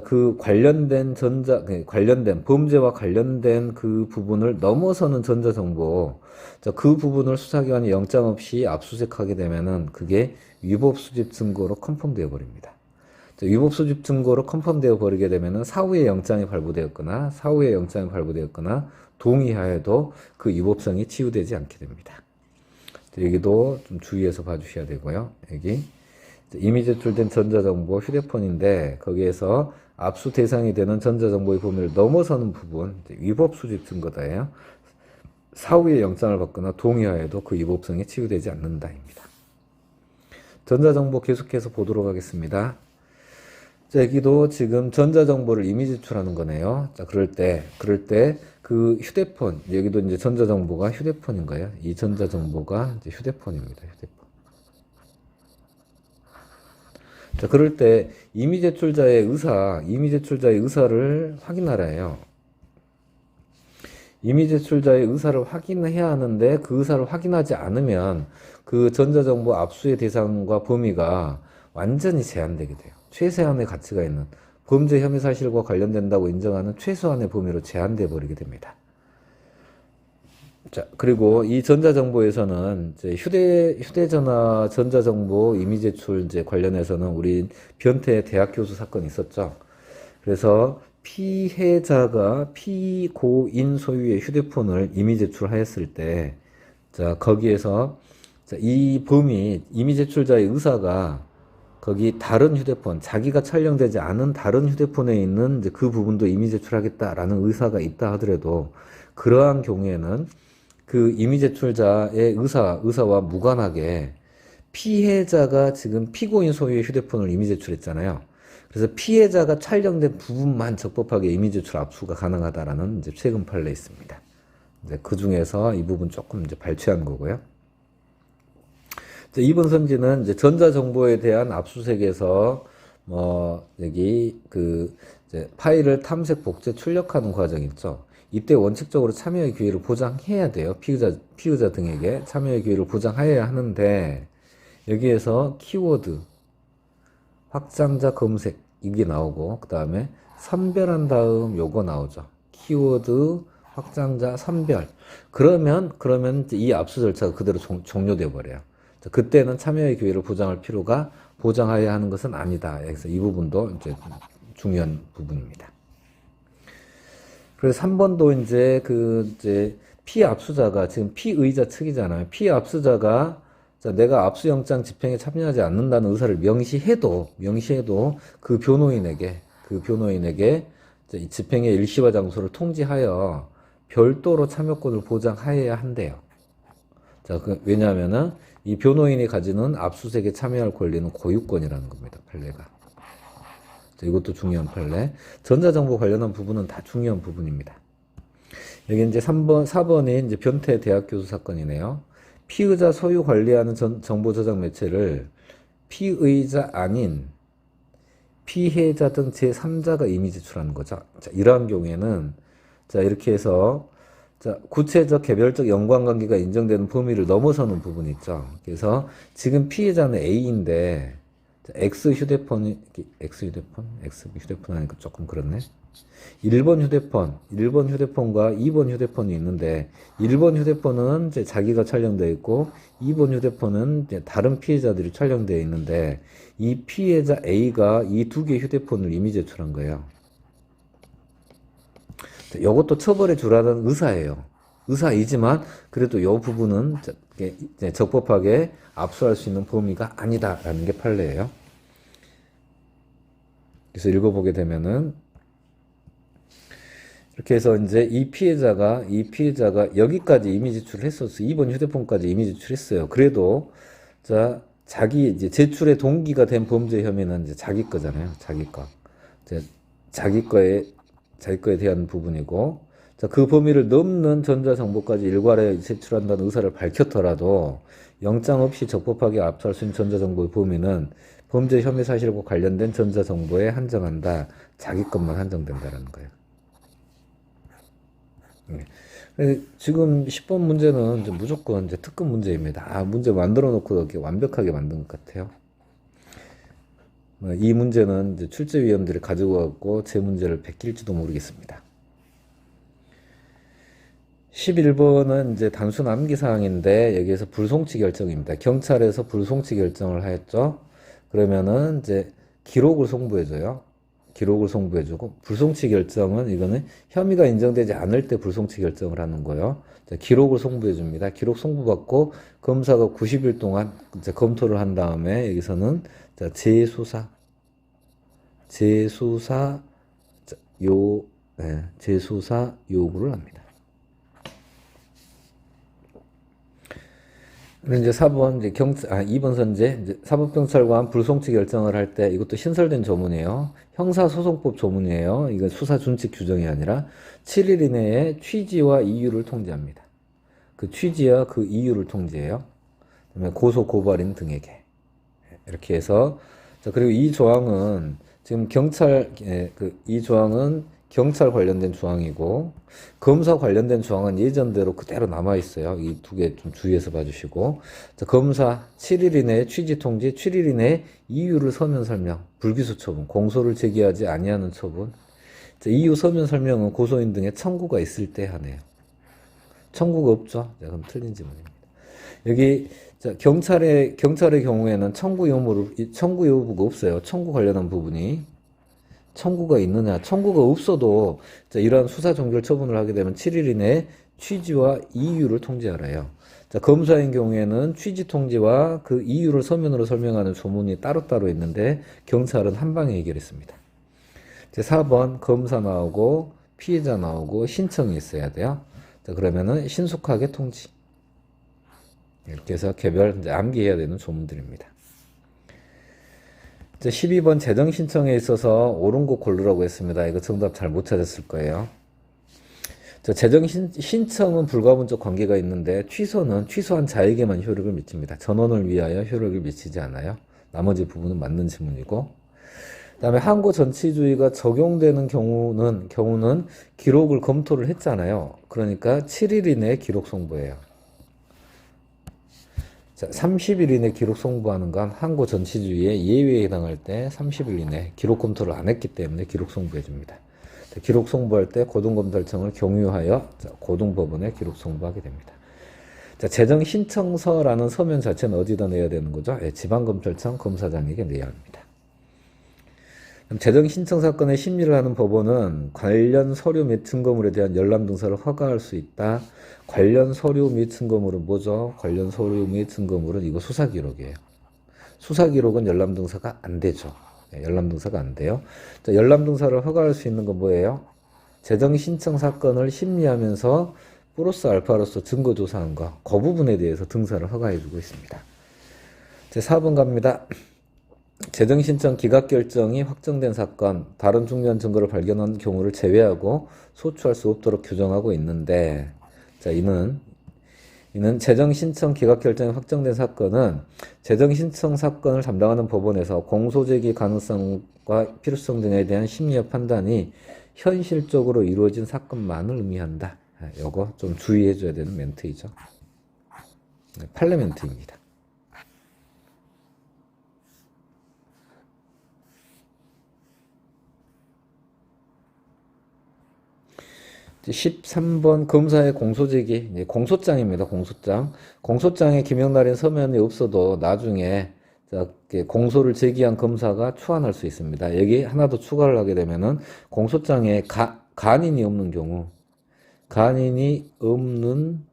그 관련된 범죄와 관련된 그 부분을 넘어서는 전자정보 그 부분을 수사기관이 영장 없이 압수수색하게 되면은 그게 위법 수집 증거로 컨펌되어 버립니다. 위법 수집 증거로 컨펌되어 버리게 되면은 사후에 영장이 발부되었거나 동의하여도 그 위법성이 치유되지 않게 됩니다. 여기도 좀 주의해서 봐주셔야 되고요. 여기 이미 제출된 전자정보 휴대폰인데 거기에서 압수 대상이 되는 전자정보의 범위를 넘어서는 부분 위법 수집 증거다예요. 사후에 영장을 받거나 동의하여도 그 위법성이 치유되지 않는다입니다. 전자정보 계속해서 보도록 하겠습니다. 자, 여기도 지금 전자정보를 이미 제출하는 거네요. 자, 그럴 때 그 휴대폰 여기도 이제 전자정보가 휴대폰인가요? 이 전자정보가 이제 휴대폰입니다. 자, 그럴 때 이미 제출자의 의사를 확인하라예요. 이미 제출자의 의사를 확인해야 하는데 그 의사를 확인하지 않으면 그 전자정보 압수의 대상과 범위가 완전히 제한되게 돼요. 최소한의 가치가 있는 범죄 혐의 사실과 관련된다고 인정하는 최소한의 범위로 제한돼 버리게 됩니다. 자, 그리고 이 전자정보에서는 이제 휴대전화 전자정보 이미 제출 이제 관련해서는 우리 변태 대학 교수 사건이 있었죠. 그래서 피해자가 피고인 소유의 휴대폰을 이미 제출하였을 때, 자, 거기에서 이 범위, 이미 제출자의 의사가 거기 다른 휴대폰, 자기가 촬영되지 않은 다른 휴대폰에 있는 이제 그 부분도 이미 제출하겠다라는 의사가 있다 하더라도 그러한 경우에는 그 이미 제출자의 의사와 무관하게 피해자가 지금 피고인 소유의 휴대폰을 이미 제출했잖아요. 그래서 피해자가 촬영된 부분만 적법하게 이미 제출 압수가 가능하다라는 이제 최근 판례 있습니다. 이제 그 중에서 이 부분 조금 이제 발췌한 거고요. 이번 선지는 이제 전자정보에 대한 압수수색에서 여기 이제 파일을 탐색, 복제, 출력하는 과정 있죠. 이때 원칙적으로 참여의 기회를 보장해야 돼요. 피의자 등에게 참여의 기회를 보장해야 하는데 여기에서 키워드, 확장자 검색 이게 나오고 그 다음에 선별한 다음 요거 나오죠. 키워드, 확장자, 선별. 그러면 이 압수 절차가 그대로 종료돼 버려요. 그때는 참여의 기회를 보장해야 하는 것은 아니다. 그래서 이 부분도 이제 중요한 부분입니다. 그래서 3번도 이제 피압수자가 지금 피의자 측이잖아요. 피압수자가 내가 압수영장 집행에 참여하지 않는다는 의사를 명시해도 그 변호인에게 이 집행의 일시와 장소를 통지하여 별도로 참여권을 보장하여야 한대요. 자, 왜냐하면은 이 변호인이 가지는 압수수색에 참여할 권리는 고유권이라는 겁니다. 판례가. 자, 이것도 중요한 판례. 전자정보 관련한 부분은 다 중요한 부분입니다. 여기 이제 4번이 이제 변태 대학 교수 사건이네요. 피의자 소유 관리하는 정보 저장 매체를 피의자 아닌 피해자 등 제3자가 이미 제출하는 거죠. 자, 이러한 경우에는 자, 이렇게 해서 자, 구체적 개별적 연관관계가 인정되는 범위를 넘어서는 부분이 있죠. 그래서 지금 피해자는 A인데 X 휴대폰 하니까 조금 그렇네. 1번 휴대폰과 2번 휴대폰이 있는데 1번 휴대폰은 이제 자기가 촬영되어 있고 2번 휴대폰은 이제 다른 피해자들이 촬영되어 있는데 이 피해자 A가 이 두 개의 휴대폰을 이미 제출한 거예요. 이것도 처벌해 주라는 의사예요. 의사이지만 그래도 이 부분은 적법하게 압수할 수 있는 범위가 아니다라는 게 판례예요. 그래서 읽어보게 되면은 이렇게 해서 이제 이 피해자가 여기까지 이미 제출을 했었어요. 2번 휴대폰까지 이미 제출했어요. 그래도 자 자기 이제 제출의 동기가 된 범죄 혐의는 이제 자기 거잖아요. 자기 거. 이제 자기 거에 대한 부분이고, 자, 그 범위를 넘는 전자정보까지 일괄에 제출한다는 의사를 밝혔더라도 영장 없이 적법하게 압수할 수 있는 전자정보의 범위는 범죄 혐의 사실과 관련된 전자정보에 한정한다. 자기 것만 한정된다는 거예요. 네. 지금 10번 문제는 이제 무조건 이제 특급 문제입니다. 문제 만들어 놓고 이렇게 완벽하게 만든 것 같아요. 이 문제는 이제 출제위원들이 가지고 갖고 제 문제를 베낄지도 모르겠습니다. 11번은 이제 단순 암기사항인데 여기에서 불송치 결정입니다. 경찰에서 불송치 결정을 하였죠. 그러면은 이제 기록을 송부해줘요. 기록을 송부해주고 불송치 결정은 이거는 혐의가 인정되지 않을 때 불송치 결정을 하는 거예요. 자, 기록을 송부해줍니다. 기록 송부받고 검사가 90일 동안 이제 검토를 한 다음에 여기서는 자, 재수사 요구를 합니다. 이제 4번, 이제 2번 선제, 이제 사법경찰관 불송치 결정을 할 때, 이것도 신설된 조문이에요. 형사소송법 조문이에요. 이건 수사 준칙 규정이 아니라 7일 이내에 취지와 이유를 통지합니다. 그 취지와 그 이유를 통지해요. 그다음에 고소, 고발인 등에게. 이렇게 해서, 자, 그리고 이 조항은 지금 이 조항은 경찰 관련된 조항이고 검사 관련된 조항은 예전대로 그대로 남아있어요. 이 두 개 좀 주의해서 봐주시고, 자, 검사 7일 이내에 취지 통지, 7일 이내에 이유를 서면 설명, 불기소 처분, 공소를 제기하지 아니하는 처분. 자, 이유 서면 설명은 고소인 등의 청구가 있을 때 하네요. 청구가 없죠? 자, 그럼 틀린 질문입니다. 여기 자, 경찰의 경우에는 청구 여부가 없어요. 청구 관련한 부분이. 청구가 있느냐, 청구가 없어도 자, 이러한 수사 종결 처분을 하게 되면 7일 이내에 취지와 이유를 통지하라요. 자, 검사인 경우에는 취지 통지와 그 이유를 서면으로 설명하는 조문이 따로따로 있는데 경찰은 한 방에 해결했습니다. 제 4번 검사 나오고 피해자 나오고 신청이 있어야 돼요. 자, 그러면은 신속하게 통지. 이렇게 해서 개별 이제 암기해야 되는 조문들입니다. 12번 재정 신청에 있어서 옳은 곳 고르라고 했습니다. 이거 정답 잘 못 찾았을 거예요. 재정 신청은 불가분적 관계가 있는데 취소는 취소한 자에게만 효력을 미칩니다. 전원을 위하여 효력을 미치지 않아요. 나머지 부분은 맞는 지문이고, 그다음에 항고 전치주의가 적용되는 경우는 기록을 검토를 했잖아요. 그러니까 7일 이내에 기록 송부해요. 자, 30일 이내 기록 송부하는 건 항고 전치주의의 예외에 해당할 때 30일 이내 기록 검토를 안 했기 때문에 기록 송부해 줍니다. 기록 송부할 때 고등검찰청을 경유하여 고등법원에 기록 송부하게 됩니다. 자, 재정 신청서라는 서면 자체는 어디다 내야 되는 거죠? 지방검찰청 검사장에게 내야 합니다. 그럼 재정 신청 사건의 심리를 하는 법원은 관련 서류 및 증거물에 대한 열람 등사를 허가할 수 있다. 관련 서류 및 증거물은 뭐죠? 관련 서류 및 증거물은 이거 수사기록이에요. 수사기록은 열람 등사가 안 되죠. 열람 등사가 안 돼요. 자, 열람 등사를 허가할 수 있는 건 뭐예요? 재정 신청 사건을 심리하면서 플러스 알파로서 증거 조사한 거, 그 부분에 대해서 등사를 허가해주고 있습니다. 제 4번 갑니다. 재정신청 기각결정이 확정된 사건, 다른 중요한 증거를 발견한 경우를 제외하고 소추할 수 없도록 규정하고 있는데, 자, 이는 재정신청 기각결정이 확정된 사건은 재정신청 사건을 담당하는 법원에서 공소제기 가능성과 필요성 등에 대한 심리적 판단이 현실적으로 이루어진 사건만을 의미한다. 요거 좀 주의해줘야 되는 멘트이죠. 판례 멘트입니다. 13번 검사의 공소제기, 공소장입니다. 공소장. 공소장에 김영란인 서면이 없어도 나중에 공소를 제기한 검사가 추안할 수 있습니다. 여기 하나 더 추가를 하게 되면은 공소장에 간인이 없는 경우, 간인이 없는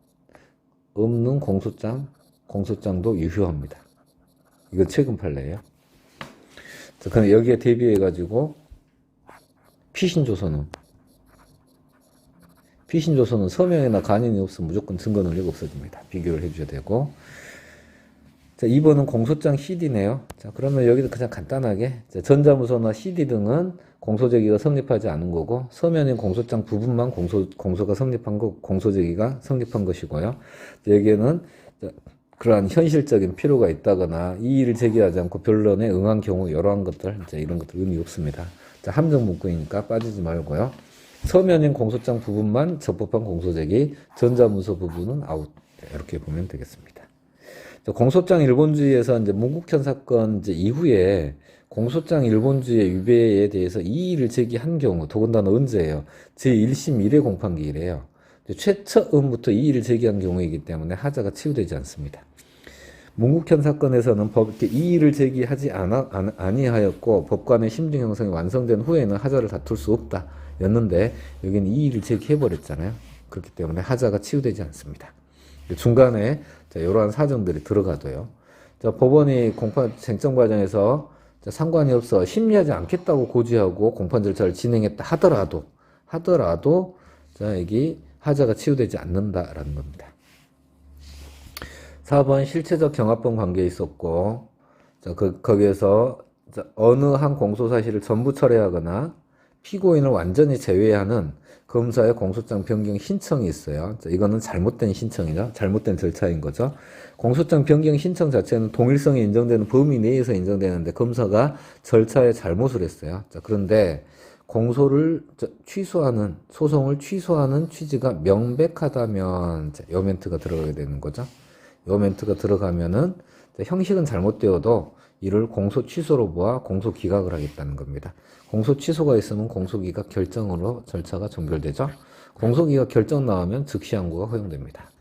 공소장도 유효합니다. 이거 최근 판례예요. 그럼 여기에 대비해 가지고 피신조서는 서명이나 간인이 없으면 무조건 증거 능력 없어집니다. 비교를 해줘야 되고. 자, 2번은 공소장 CD네요. 자, 그러면 여기도 그냥 간단하게 전자무소나 CD 등은 공소제기가 성립하지 않은 거고, 서면인 공소장 부분만 공소가 성립한 거, 공소제기가 성립한 것이고요. 여기에는 그러한 현실적인 필요가 있다거나 이의를 제기하지 않고 변론에 응한 경우 이러한 것들, 이런 것들 의미 없습니다. 자, 함정 문구이니까 빠지지 말고요. 서면인 공소장 부분만 적법한 공소제기, 전자문서 부분은 아웃. 이렇게 보면 되겠습니다. 공소장 일본주의에서 이제 문국현 사건 이후에 공소장 일본주의 위배에 대해서 이의를 제기한 경우, 더군다나 언제예요? 제1심 1회 공판기일이에요. 최초음부터 이의를 제기한 경우이기 때문에 하자가 치유되지 않습니다. 문국현 사건에서는 이렇게 이의를 제기하지 아니하였고 법관의 심증 형성이 완성된 후에는 하자를 다툴 수 없다. 였는데 여기는 이의를 제기해버렸잖아요. 그렇기 때문에 하자가 치유되지 않습니다. 중간에 이러한 사정들이 들어가도요. 법원이 공판 쟁점 과정에서 상관이 없어 심리하지 않겠다고 고지하고 공판 절차를 진행했다 하더라도 여기 하자가 치유되지 않는다라는 겁니다. 4번 실체적 경합범 관계에 있었고, 거기에서 어느 한 공소 사실을 전부 철회하거나 피고인을 완전히 제외하는 검사의 공소장 변경 신청이 있어요. 이거는 잘못된 신청이죠. 잘못된 절차인 거죠. 공소장 변경 신청 자체는 동일성이 인정되는 범위 내에서 인정되는데 검사가 절차에 잘못을 했어요. 그런데 공소를 취소하는, 소송을 취소하는 취지가 명백하다면 요 멘트가 들어가게 되는 거죠. 요 멘트가 들어가면은 형식은 잘못되어도 이를 공소 취소로 보아 공소 기각을 하겠다는 겁니다. 공소 취소가 있으면 공소 기각 결정으로 절차가 종결되죠. 공소 기각 결정 나오면 즉시 항고가 허용됩니다.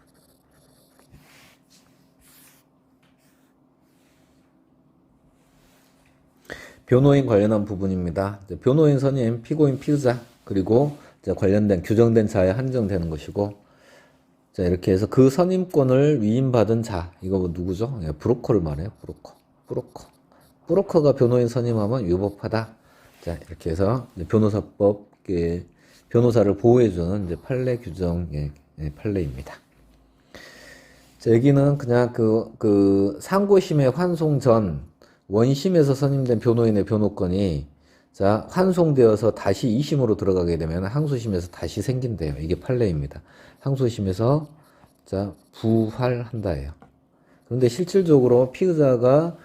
변호인 관련한 부분입니다. 변호인 선임, 피고인 피의자, 그리고 관련된 규정된 자에 한정되는 것이고, 자, 이렇게 해서 그 선임권을 위임받은 자, 이거 누구죠? 브로커를 말해요. 브로커가 변호인 선임하면 위법하다. 자, 이렇게 해서 변호사법, 변호사를 보호해주는 판례 규정, 판례입니다. 자, 여기는 그냥 상고심의 환송 전 원심에서 선임된 변호인의 변호권이 환송되어서 다시 2심으로 들어가게 되면 항소심에서 다시 생긴대요. 이게 판례입니다. 항소심에서 부활한다예요. 그런데 실질적으로 피의자가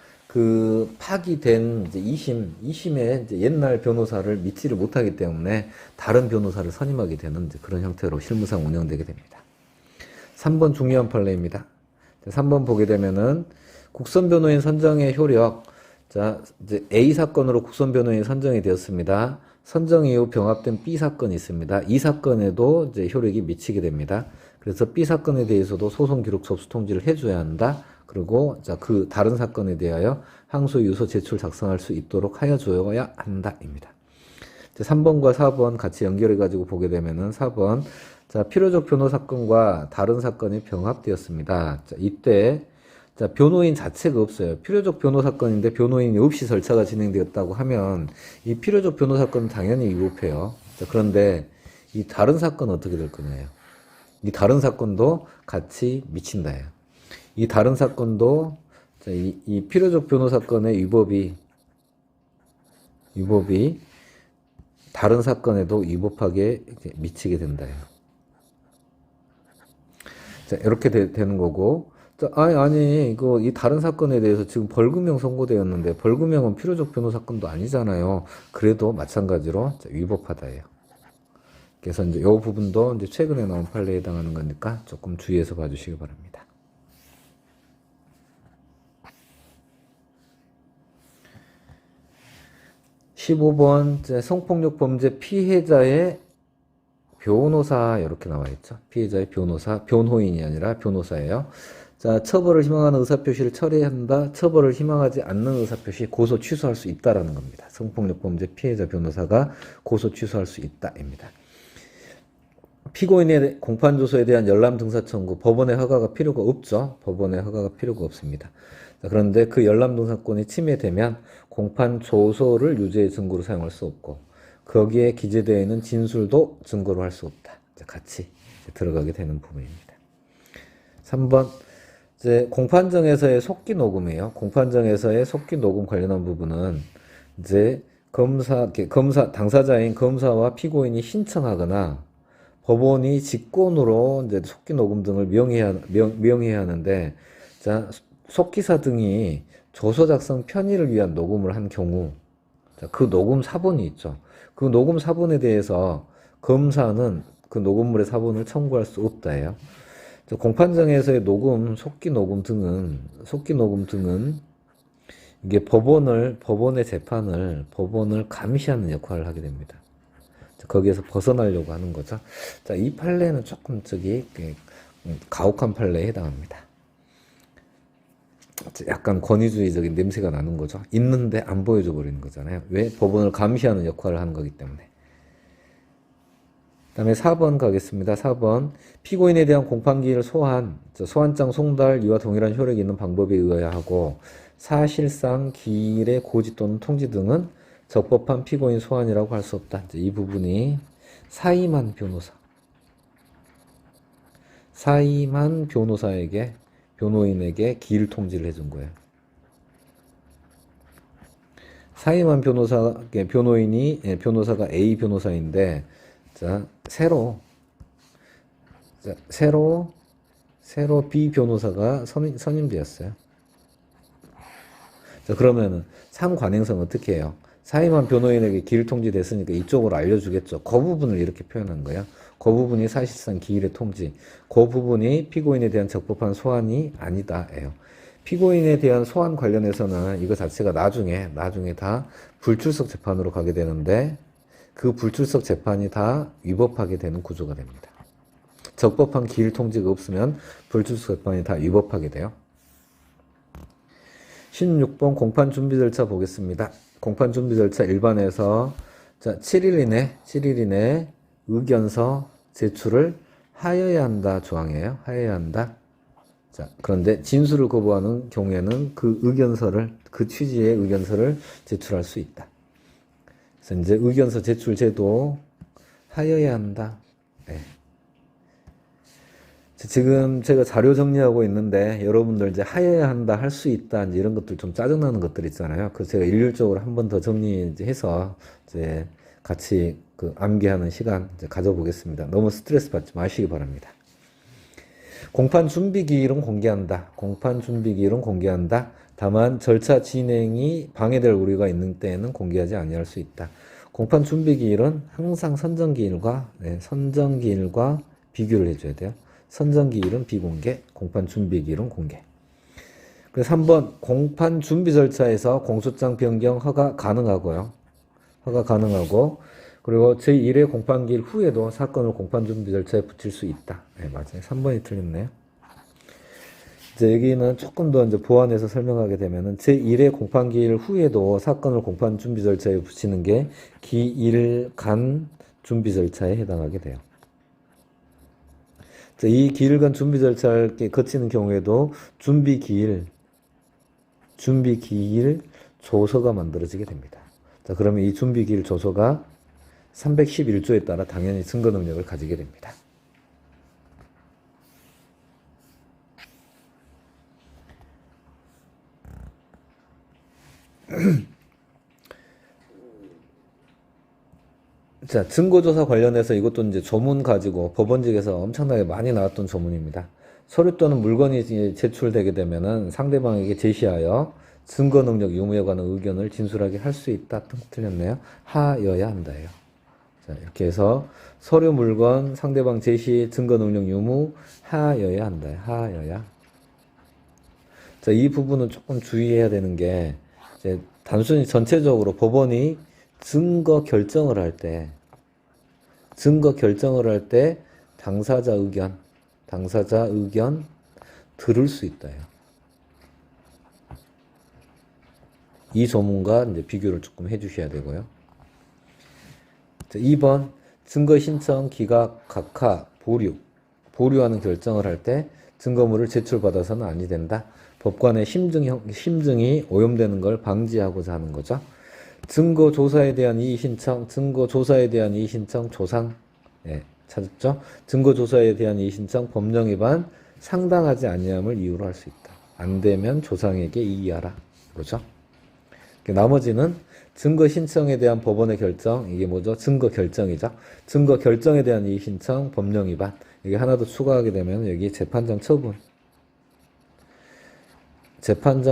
파기된 2심에 옛날 변호사를 믿지를 못하기 때문에 다른 변호사를 선임하게 되는 그런 형태로 실무상 운영되게 됩니다. 3번 중요한 판례입니다. 3번 보게 되면은 국선 변호인 선정의 효력. 이제 A 사건으로 국선 변호인이 선정이 되었습니다. 선정 이후 병합된 B 사건이 있습니다. 이 사건에도 이제 효력이 미치게 됩니다. 그래서 B 사건에 대해서도 소송 기록 접수 통지를 해줘야 한다. 그리고 그 다른 사건에 대하여 항소 유서 제출 작성할 수 있도록 하여 줘야 한다입니다. 3번과 4번 같이 연결해 가지고 보게 되면은 4번 필요적 변호 사건과 다른 사건이 병합되었습니다. 이때 변호인 자체가 없어요. 필요적 변호 사건인데 변호인이 없이 절차가 진행되었다고 하면 이 필요적 변호 사건은 당연히 위법해요. 그런데 이 다른 사건은 어떻게 될 거냐요. 이 다른 사건도 같이 미친다예요. 이 다른 사건도 자, 이 필요적 변호사건의 위법이 다른 사건에도 위법하게 미치게 된다요. 자, 이렇게 되는 거고, 자, 아니, 이거, 이 다른 사건에 대해서 지금 벌금형 선고되었는데, 벌금형은 필요적 변호사건도 아니잖아요. 그래도 마찬가지로 위법하다예요. 그래서 이제 이 부분도 이제 최근에 나온 판례에 해당하는 거니까 조금 주의해서 봐주시기 바랍니다. 15번 성폭력 범죄 피해자의 변호사 이렇게 나와 있죠. 피해자의 변호사, 변호인이 아니라 변호사예요. 자, 처벌을 희망하는 의사표시를 처리한다. 처벌을 희망하지 않는 의사표시 고소 취소할 수 있다라는 겁니다. 성폭력 범죄 피해자 변호사가 고소 취소할 수 있다입니다. 피고인의 공판조서에 대한 열람 등사 청구, 법원의 허가가 필요가 없죠. 법원의 허가가 필요가 없습니다. 자, 그런데 그 열람 등사권이 침해되면 공판조서를 유죄의 증거로 사용할 수 없고 거기에 기재되어 있는 진술도 증거로 할 수 없다. 자, 같이 들어가게 되는 부분입니다. 3번 이제 공판정에서의 속기 녹음이에요. 공판정에서의 속기 녹음 관련한 부분은 이제 당사자인 검사와 피고인이 신청하거나 법원이 직권으로 이제 속기 녹음 등을 명의해야 하는데, 자, 속기사 등이 조서 작성 편의를 위한 녹음을 한 경우, 자, 그 녹음 사본이 있죠. 그 녹음 사본에 대해서 검사는 그 녹음물의 사본을 청구할 수 없다예요. 공판정에서의 녹음, 속기 녹음 등은 이게 법원의 재판을, 법원을 감시하는 역할을 하게 됩니다. 거기에서 벗어나려고 하는 거죠. 자, 이 판례는 조금 가혹한 판례에 해당합니다. 약간 권위주의적인 냄새가 나는 거죠. 있는데 안 보여줘 버리는 거잖아요. 왜? 법원을 감시하는 역할을 하는 거기 때문에. 다음에 4번 가겠습니다. 4번. 피고인에 대한 공판기일 소환장 송달 이와 동일한 효력이 있는 방법에 의해야 하고 사실상 기일의 고지 또는 통지 등은 적법한 피고인 소환이라고 할 수 없다. 이제 이 부분이 사임한 변호사에게, 변호인에게 기일 통지를 해준 거예요. 사임한 변호사가 A 변호사인데, 자, 새로 B 변호사가 선임되었어요. 자, 그러면은 상관행성 어떻게 해요? 사임한 변호인에게 기일 통지됐으니까 이쪽으로 알려주겠죠. 그 부분을 이렇게 표현한 거예요. 그 부분이 사실상 기일의 통지. 그 부분이 피고인에 대한 적법한 소환이 아니다예요. 피고인에 대한 소환 관련해서는 이거 자체가 나중에 다 불출석 재판으로 가게 되는데 그 불출석 재판이 다 위법하게 되는 구조가 됩니다. 적법한 기일 통지가 없으면 불출석 재판이 다 위법하게 돼요. 16번 공판 준비 절차 보겠습니다. 공판 준비 절차 일반에서 자, 7일 이내 의견서 제출을 하여야 한다 조항이에요. 하여야 한다. 자, 그런데 진술을 거부하는 경우에는 그 취지의 의견서를 제출할 수 있다. 그래서 이제 의견서 제출 제도 하여야 한다. 네. 지금 제가 자료 정리하고 있는데 여러분들 이제 하여야 한다, 할 수 있다, 이제 이런 것들 좀 짜증나는 것들 있잖아요. 그래서 제가 일률적으로 한 번 더 정리해서 이제 같이 암기하는 시간 이제 가져보겠습니다. 너무 스트레스 받지 마시기 바랍니다. 공판 준비 기일은 공개한다. 공판 준비 기일은 공개한다. 다만 절차 진행이 방해될 우려가 있는 때에는 공개하지 아니할 수 있다. 공판 준비 기일은 항상 선정 기일과 비교를 해줘야 돼요. 선정 기일은 비공개, 공판 준비 기일은 공개. 그래서 3번 공판 준비 절차에서 공소장 변경 허가 가능하고요. 그리고 제1회 공판 기일 후에도 사건을 공판 준비 절차에 붙일 수 있다. 네, 맞아요. 3번이 틀렸네요. 이제 여기는 조금 더 이제 보완해서 설명하게 되면은 제1회 공판 기일 후에도 사건을 공판 준비 절차에 붙이는 게 기일간 준비 절차에 해당하게 돼요. 이 기일간 준비 절차를 거치는 경우에도 준비 기일 조서가 만들어지게 됩니다. 자, 그러면 이 준비 기일 조서가 311조에 따라 당연히 증거 능력을 가지게 됩니다. 자, 증거조사 관련해서 이것도 이제 조문 가지고 법원직에서 엄청나게 많이 나왔던 조문입니다. 서류 또는 물건이 이제 제출되게 되면은 상대방에게 제시하여 증거 능력 유무에 관한 의견을 진술하게 할 수 있다. 등 틀렸네요. 하여야 한다예요. 자, 이렇게 해서 서류 물건 상대방 제시 증거 능력 유무 하여야 한다. 하여야. 자, 이 부분은 조금 주의해야 되는 게 이제 단순히 전체적으로 법원이 증거 결정을 할 때 당사자 의견 들을 수 있다요. 이 조문과 이제 비교를 조금 해주셔야 되고요. 자, 2번 증거 신청 기각 각하 보류하는 결정을 할 때 증거물을 제출받아서는 아니 된다. 법관의 심증이 오염되는 걸 방지하고자 하는 거죠. 증거조사에 대한 이의신청, 조상, 예, 찾았죠? 증거조사에 대한 이의신청, 법령위반, 상당하지 아니함을 이유로 할 수 있다. 안 되면 조상에게 이의하라. 그렇죠? 나머지는 증거신청에 대한 법원의 결정, 이게 뭐죠? 증거결정이죠. 증거결정에 대한 이의신청, 법령위반. 이게 하나 더 추가하게 되면 여기 재판장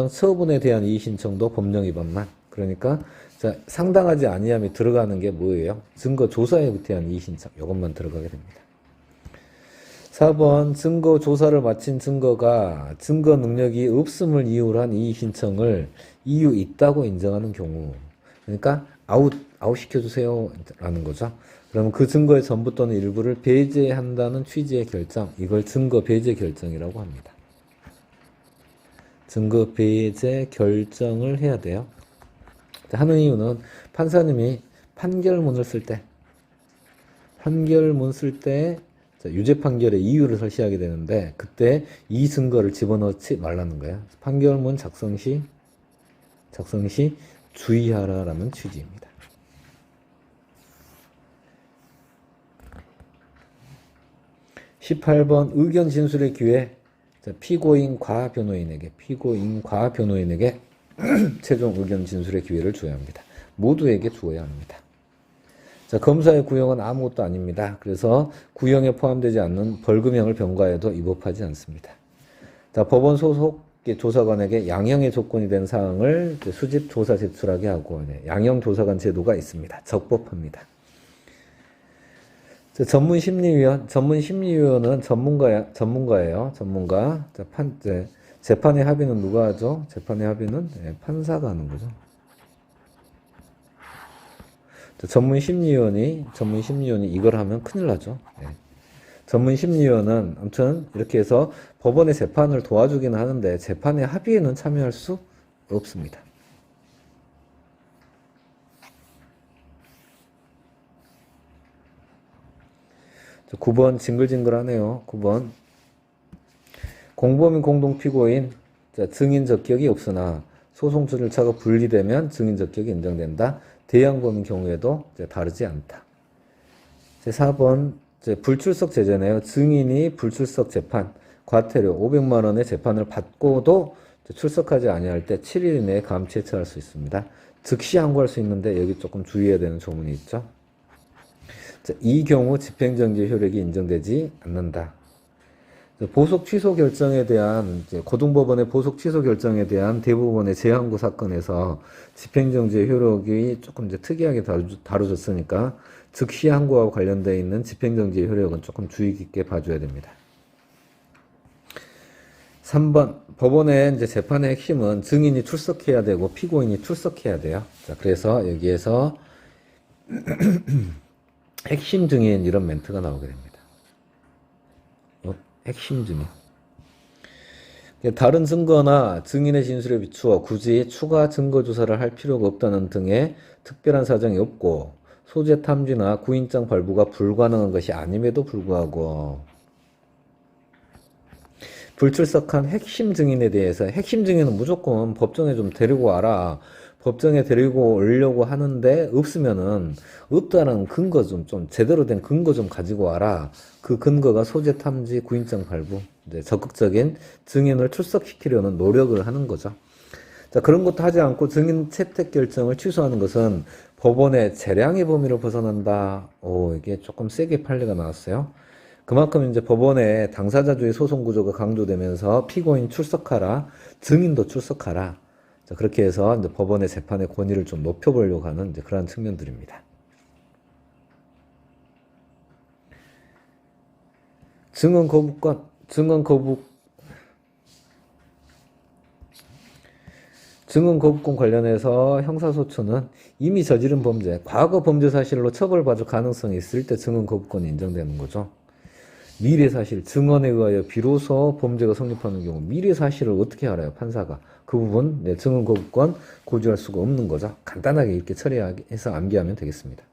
처분에 대한 이의신청도 법령위반만. 그러니까 자, 상당하지 아니함이 들어가는 게 뭐예요? 증거조사에 대한 이의신청. 이것만 들어가게 됩니다. 4번 증거조사를 마친 증거가 증거 능력이 없음을 이유로 한 이의신청을 이유 있다고 인정하는 경우. 그러니까 아웃시켜주세요 라는 거죠. 그러면 그 증거의 전부 또는 일부를 배제한다는 취지의 결정. 이걸 증거 배제 결정이라고 합니다. 증거 배제 결정을 해야 돼요. 하는 이유는 판사님이 판결문 쓸 때 유죄 판결의 이유를 설시하게 되는데 그때 이 증거를 집어넣지 말라는 거예요. 판결문 작성 시 주의하라라는 취지입니다. 18번 의견 진술의 기회. 피고인과 변호인에게 최종 의견 진술의 기회를 주어야 합니다. 모두에게 주어야 합니다. 자, 검사의 구형은 아무것도 아닙니다. 그래서 구형에 포함되지 않는 벌금형을 병과해도 위법하지 않습니다. 자, 법원 소속 조사관에게 양형의 조건이 된 사항을 수집 조사 제출하게 하고 양형 조사관 제도가 있습니다. 적법합니다. 자, 전문심리위원은 전문가예요. 전문가. 자, 재판의 합의는 누가 하죠? 재판의 합의는 판사가 하는 거죠. 전문심리위원이 이걸 하면 큰일 나죠. 전문심리위원은 아무튼 이렇게 해서 법원의 재판을 도와주기는 하는데 재판의 합의에는 참여할 수 없습니다. 자, 9번 징글징글하네요. 9번 공범인 공동피고인 증인 적격이 없으나 소송 절차가 분리되면 증인 적격이 인정된다. 대양범인 경우에도 다르지 않다. 4번 불출석 제재네요. 증인이 불출석 재판 과태료 500만 원의 재판을 받고도 출석하지 아니할 때 7일 이내에 감치에 처할 수 있습니다. 즉시 항고할 수 있는데 여기 조금 주의해야 되는 조문이 있죠. 이 경우 집행정지 효력이 인정되지 않는다. 보석 취소 결정에 대한 고등법원의 보석 취소 결정에 대한 대법원의 재항고 사건에서 집행정지의 효력이 조금 특이하게 다뤄졌으니까 즉시 항고와 관련되어 있는 집행정지의 효력은 조금 주의 깊게 봐줘야 됩니다. 3번 법원의 재판의 핵심은 증인이 출석해야 되고 피고인이 출석해야 돼요. 자, 그래서 여기에서 핵심 증인 이런 멘트가 나오게 됩니다. 핵심 증인. 다른 증거나 증인의 진술에 비추어 굳이 추가 증거 조사를 할 필요가 없다는 등의 특별한 사정이 없고 소재 탐지나 구인장 발부가 불가능한 것이 아님에도 불구하고 불출석한 핵심 증인에 대해서 핵심 증인은 무조건 법정에 좀 데리고 와라. 법정에 데리고 오려고 하는데 없으면은 없다는 근거 좀 제대로 된 근거 좀 가지고 와라. 그 근거가 소재 탐지, 구인장 발부, 적극적인 증인을 출석시키려는 노력을 하는 거죠. 자, 그런 것도 하지 않고 증인 채택 결정을 취소하는 것은 법원의 재량의 범위를 벗어난다. 오, 이게 조금 세게 판례가 나왔어요. 그만큼 이제 법원의 당사자주의 소송 구조가 강조되면서 피고인 출석하라, 증인도 출석하라. 자, 그렇게 해서 이제 법원의 재판의 권위를 좀 높여보려고 하는 이제 그러한 측면들입니다. 증언 거부권, 증언 거부권 관련해서 형사소추는 이미 저지른 범죄, 과거 범죄 사실로 처벌받을 가능성이 있을 때 증언 거부권이 인정되는 거죠. 미래 사실, 증언에 의하여 비로소 범죄가 성립하는 경우 미래 사실을 어떻게 알아요? 판사가. 그 부분 증언 거부권 고지할 수가 없는 거죠. 간단하게 이렇게 처리해서 암기하면 되겠습니다.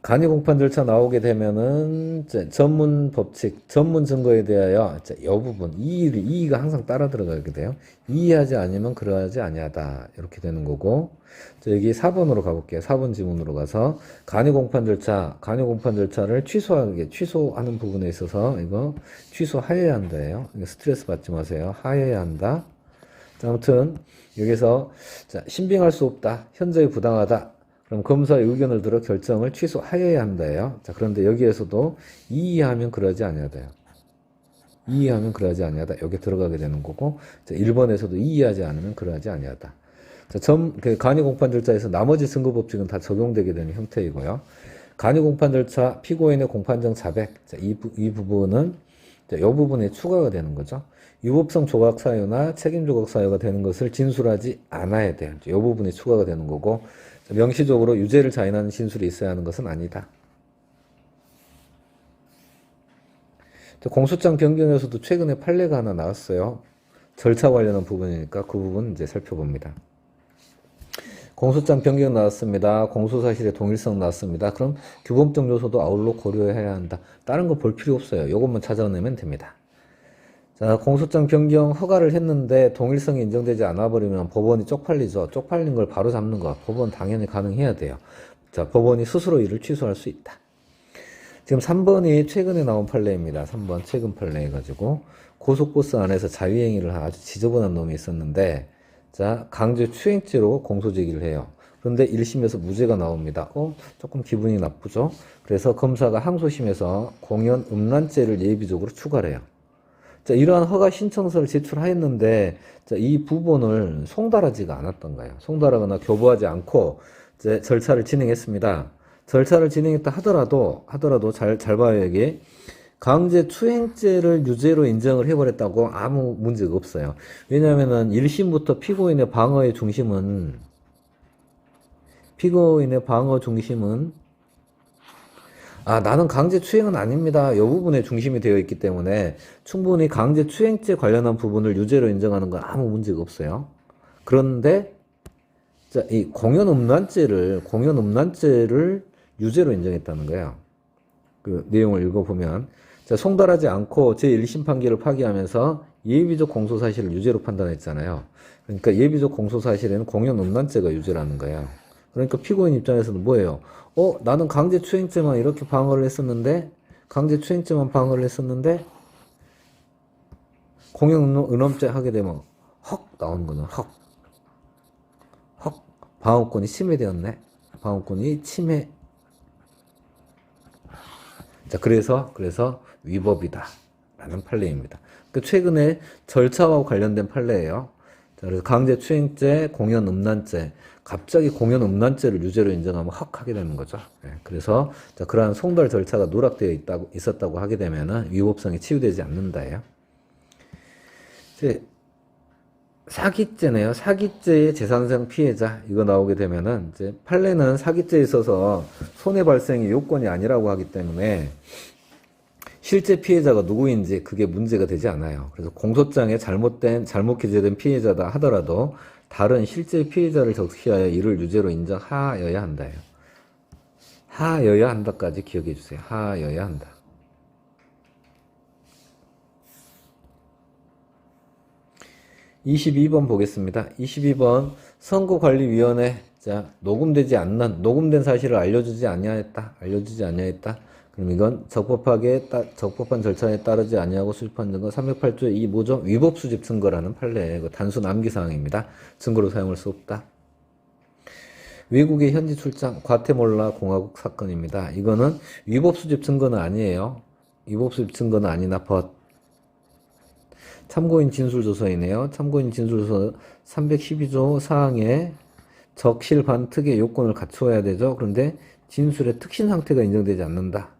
간이 공판 절차 나오게 되면은 전문 법칙, 전문 증거에 대하여 이 부분 이의가 항상 따라 들어가게 돼요. 이의하지 않으면 그러하지 아니하다 이렇게 되는 거고, 여기 4번으로 가볼게요. 4번 지문으로 가서 간이 공판 절차를 취소하는 부분에 있어서 이거 취소하여야 한다예요. 스트레스 받지 마세요. 하여야 한다. 자, 아무튼 여기서 신빙할 수 없다, 현저히 부당하다. 그럼 검사의 의견을 들어 결정을 취소하여야 한다예요. 자, 그런데 여기에서도 이의하면 그러지 아니하다요. 이의하면 그러지 아니하다. 여기 들어가게 되는 거고, 자, 1번에서도 이의하지 않으면 그러지 아니하다. 자, 간이 공판 절차에서 나머지 증거 법칙은 다 적용되게 되는 형태이고요. 간이 공판 절차 피고인의 공판정 자백. 자, 이 부분은 이 부분에 추가가 되는 거죠. 유법성 조각 사유나 책임 조각 사유가 되는 것을 진술하지 않아야 돼요. 이 부분이 추가가 되는 거고, 명시적으로 유죄를 자인하는 진술이 있어야 하는 것은 아니다. 공소장 변경에서도 최근에 판례가 하나 나왔어요. 절차 관련한 부분이니까 그 부분 이제 살펴봅니다. 공소장 변경 나왔습니다. 공소사실의 동일성 나왔습니다. 그럼 규범적 요소도 아울러 고려해야 한다. 다른 거 볼 필요 없어요. 이것만 찾아내면 됩니다. 자, 공소장 변경 허가를 했는데 동일성이 인정되지 않아 버리면 법원이 쪽팔리죠. 쪽팔린 걸 바로 잡는 거. 법원 당연히 가능해야 돼요. 자, 법원이 스스로 이를 취소할 수 있다. 지금 3번이 최근에 나온 판례입니다. 3번 최근 판례 해가지고 고속버스 안에서 자위행위를 한 아주 지저분한 놈이 있었는데, 자, 강제 추행죄로 공소제기를 해요. 그런데 1심에서 무죄가 나옵니다. 조금 기분이 나쁘죠. 그래서 검사가 항소심에서 공연 음란죄를 예비적으로 추가를 해요. 자, 이러한 허가 신청서를 제출하였는데, 자, 이 부분을 송달하지가 않았던 거예요. 송달하거나 교부하지 않고 이제 절차를 진행했습니다. 절차를 진행했다 하더라도 잘 봐요. 여기 강제 추행죄를 유죄로 인정을 해버렸다고 아무 문제가 없어요. 왜냐하면은 1심부터 피고인의 방어 중심은 나는 강제 추행은 아닙니다. 이 부분에 중심이 되어 있기 때문에 충분히 강제 추행죄 관련한 부분을 유죄로 인정하는 건 아무 문제가 없어요. 그런데 자, 이 공연 음란죄를 유죄로 인정했다는 거예요. 그 내용을 읽어보면, 자, 송달하지 않고 제1심 판결을 파기하면서 예비적 공소사실을 유죄로 판단했잖아요. 그러니까 예비적 공소사실에는 공연 음란죄가 유죄라는 거예요. 그러니까 피고인 입장에서는 뭐예요? 나는 강제 추행죄만 이렇게 방어를 했었는데, 공연 음란죄 하게 되면 헉 나오는 거는 헉 방어권이 침해되었네. 방어권이 침해. 자, 그래서 위법이다 라는 판례입니다. 그러니까 최근에 절차와 관련된 판례예요. 자, 그래서 강제 추행죄, 공연 음란죄, 갑자기 공연 음란죄를 유죄로 인정하면 헉 하게 되는 거죠. 그래서 자, 그러한 송달 절차가 누락되어 있었다고 하게 되면은 위법성이 치유되지 않는다예요. 이제 사기죄네요. 사기죄의 재산상 피해자, 이거 나오게 되면은 이제 판례는 사기죄에 있어서 손해 발생의 요건이 아니라고 하기 때문에 실제 피해자가 누구인지 그게 문제가 되지 않아요. 그래서 공소장에 잘못 기재된 피해자다 하더라도 다른 실제 피해자를 적시하여 이를 유죄로 인정하여야 한다요. 하여야 한다까지 기억해 주세요. 하여야 한다. 22번 보겠습니다. 22번 선거관리위원회. 자, 녹음된 사실을 알려주지 아니하였다. 그럼 이건 적법한 절차에 따르지 아니하고 수집한 증거 308조의 이 뭐죠? 위법 수집 증거라는 판례. 그 단순 암기 사항입니다. 증거로 사용할 수 없다. 외국의 현지 출장 과테몰라 공화국 사건입니다. 이거는 위법 수집 증거는 아니에요. 위법 수집 증거는 아니나 참고인 진술조서이네요. 참고인 진술조서 312조 사항에 적실반 특의 요건을 갖추어야 되죠. 그런데 진술의 특신 상태가 인정되지 않는다.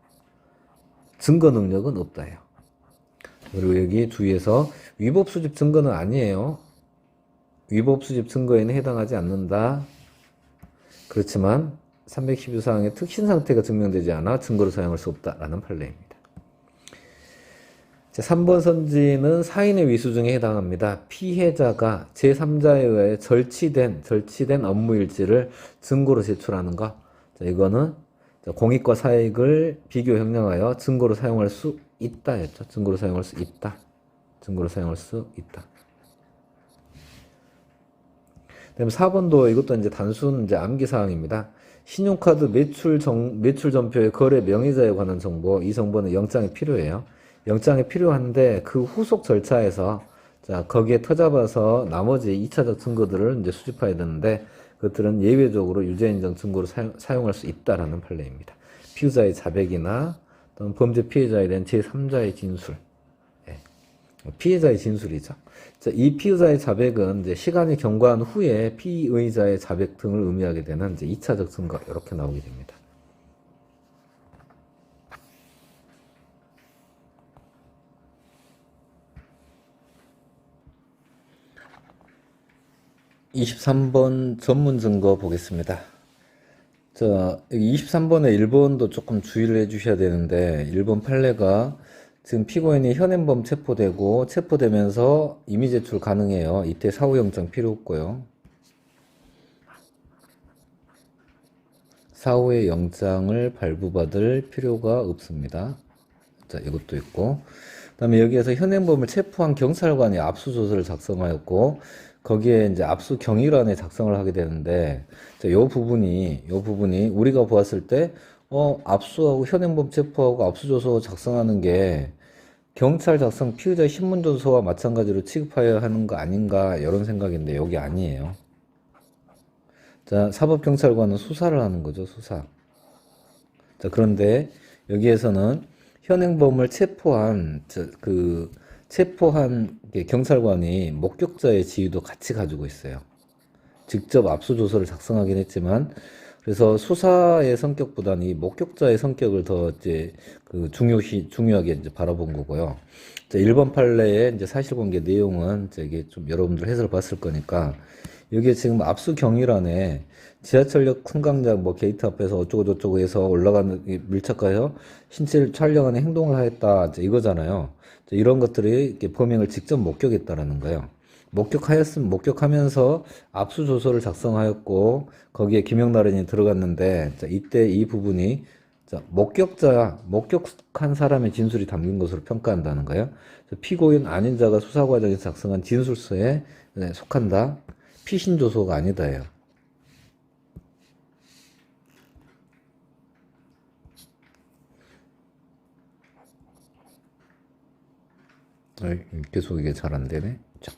증거 능력은 없다요. 그리고 여기 주의해서 위법 수집 증거는 아니에요. 위법 수집 증거에는 해당하지 않는다. 그렇지만 312조 사항의 특신 상태가 증명되지 않아 증거로 사용할 수 없다라는 판례입니다. 자, 3번 선지는 사인의 위수증에 해당합니다. 피해자가 제3자에 의해 절취된 업무일지를 증거로 제출하는 것. 자, 이거는 공익과 사익을 비교 형량하여 증거로 사용할 수 있다 했죠. 증거로 사용할 수 있다. 증거로 사용할 수 있다. 그다음에 4번도 이것도 이제 단순 이제 암기 사항입니다. 신용카드 매출 전표의 거래 명의자에 관한 정보, 이 정보는 영장이 필요해요. 영장이 필요한데 그 후속 절차에서 자, 거기에 터잡아서 나머지 2차적 증거들을 이제 수집해야 되는데 그것들은 예외적으로 유죄인정 증거로 사용할 수 있다라는 판례입니다. 피의자의 자백이나 또는 범죄 피해자에 대한 제3자의 진술. 예. 피해자의 진술이죠. 자, 이 피의자의 자백은 이제 시간이 경과한 후에 피의자의 자백 등을 의미하게 되는 이제 2차적 증거 이렇게 나오게 됩니다. 23번 전문 증거 보겠습니다. 자, 여기 23번에 1번도 조금 주의를 해주셔야 되는데 1번 판례가 지금 피고인이 현행범 체포되면서 임의 제출 가능해요. 이때 사후영장 필요 없고요. 사후의 영장을 발부받을 필요가 없습니다. 자, 이것도 있고. 그 다음에 여기에서 현행범을 체포한 경찰관이 압수조서를 작성하였고, 거기에 이제 압수 경위란에 작성을 하게 되는데, 자, 요 부분이 우리가 보았을 때, 압수하고 현행범 체포하고 압수조서 작성하는 게 경찰 작성 피의자 신문조서와 마찬가지로 취급해야 하는 거 아닌가, 이런 생각인데, 여기 아니에요. 자, 사법경찰관은 수사를 하는 거죠, 수사. 자, 그런데 여기에서는 현행범을 체포한 경찰관이 목격자의 지위도 같이 가지고 있어요. 직접 압수조서를 작성하긴 했지만, 그래서 수사의 성격보다는 이 목격자의 성격을 더 이제 중요하게 이제 바라본 거고요. 자, 1번 판례의 이제 사실관계 내용은 이게 좀 여러분들 해설 봤을 거니까, 여기에 지금 압수 경위란에 지하철역 승강장 게이트 앞에서 어쩌고저쩌고 해서 올라가는 밀착하여 신체를 촬영하는 행동을 하였다 이거잖아요. 이런 것들이 이렇게 범행을 직접 목격했다라는 거예요. 목격하면서 압수조서를 작성하였고 거기에 김영란이 들어갔는데 이때 이 부분이 목격한 사람의 진술이 담긴 것으로 평가한다는 거예요. 피고인 아닌 자가 수사 과정에서 작성한 진술서에 속한다. 피신조서가 아니다예요. 계속 이게 잘 안 되네. 자,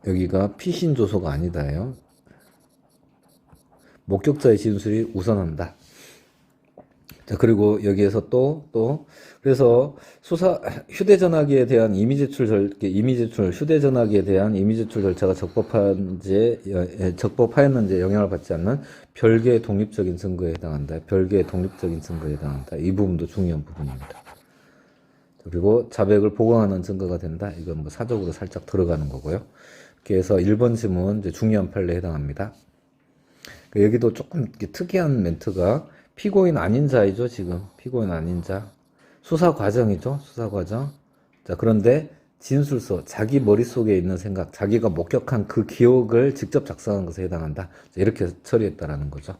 여기가 피신조서가 아니다예요. 목격자의 진술이 우선한다. 자, 그리고 여기에서 그래서 휴대전화기에 대한 휴대전화기에 대한 이미 제출 절차가 적법하였는지 영향을 받지 않는 별개의 독립적인 증거에 해당한다. 별개의 독립적인 증거에 해당한다. 이 부분도 중요한 부분입니다. 그리고 자백을 보강하는 증거가 된다. 이건 사적으로 살짝 들어가는 거고요. 그래서 1번 지문 중요한 판례에 해당합니다. 여기도 조금 특이한 멘트가 피고인 아닌 자이죠, 지금. 피고인 아닌 자. 수사 과정이죠, 수사 과정. 자, 그런데 진술서, 자기 머릿속에 있는 생각, 자기가 목격한 그 기억을 직접 작성한 것에 해당한다. 자, 이렇게 처리했다라는 거죠.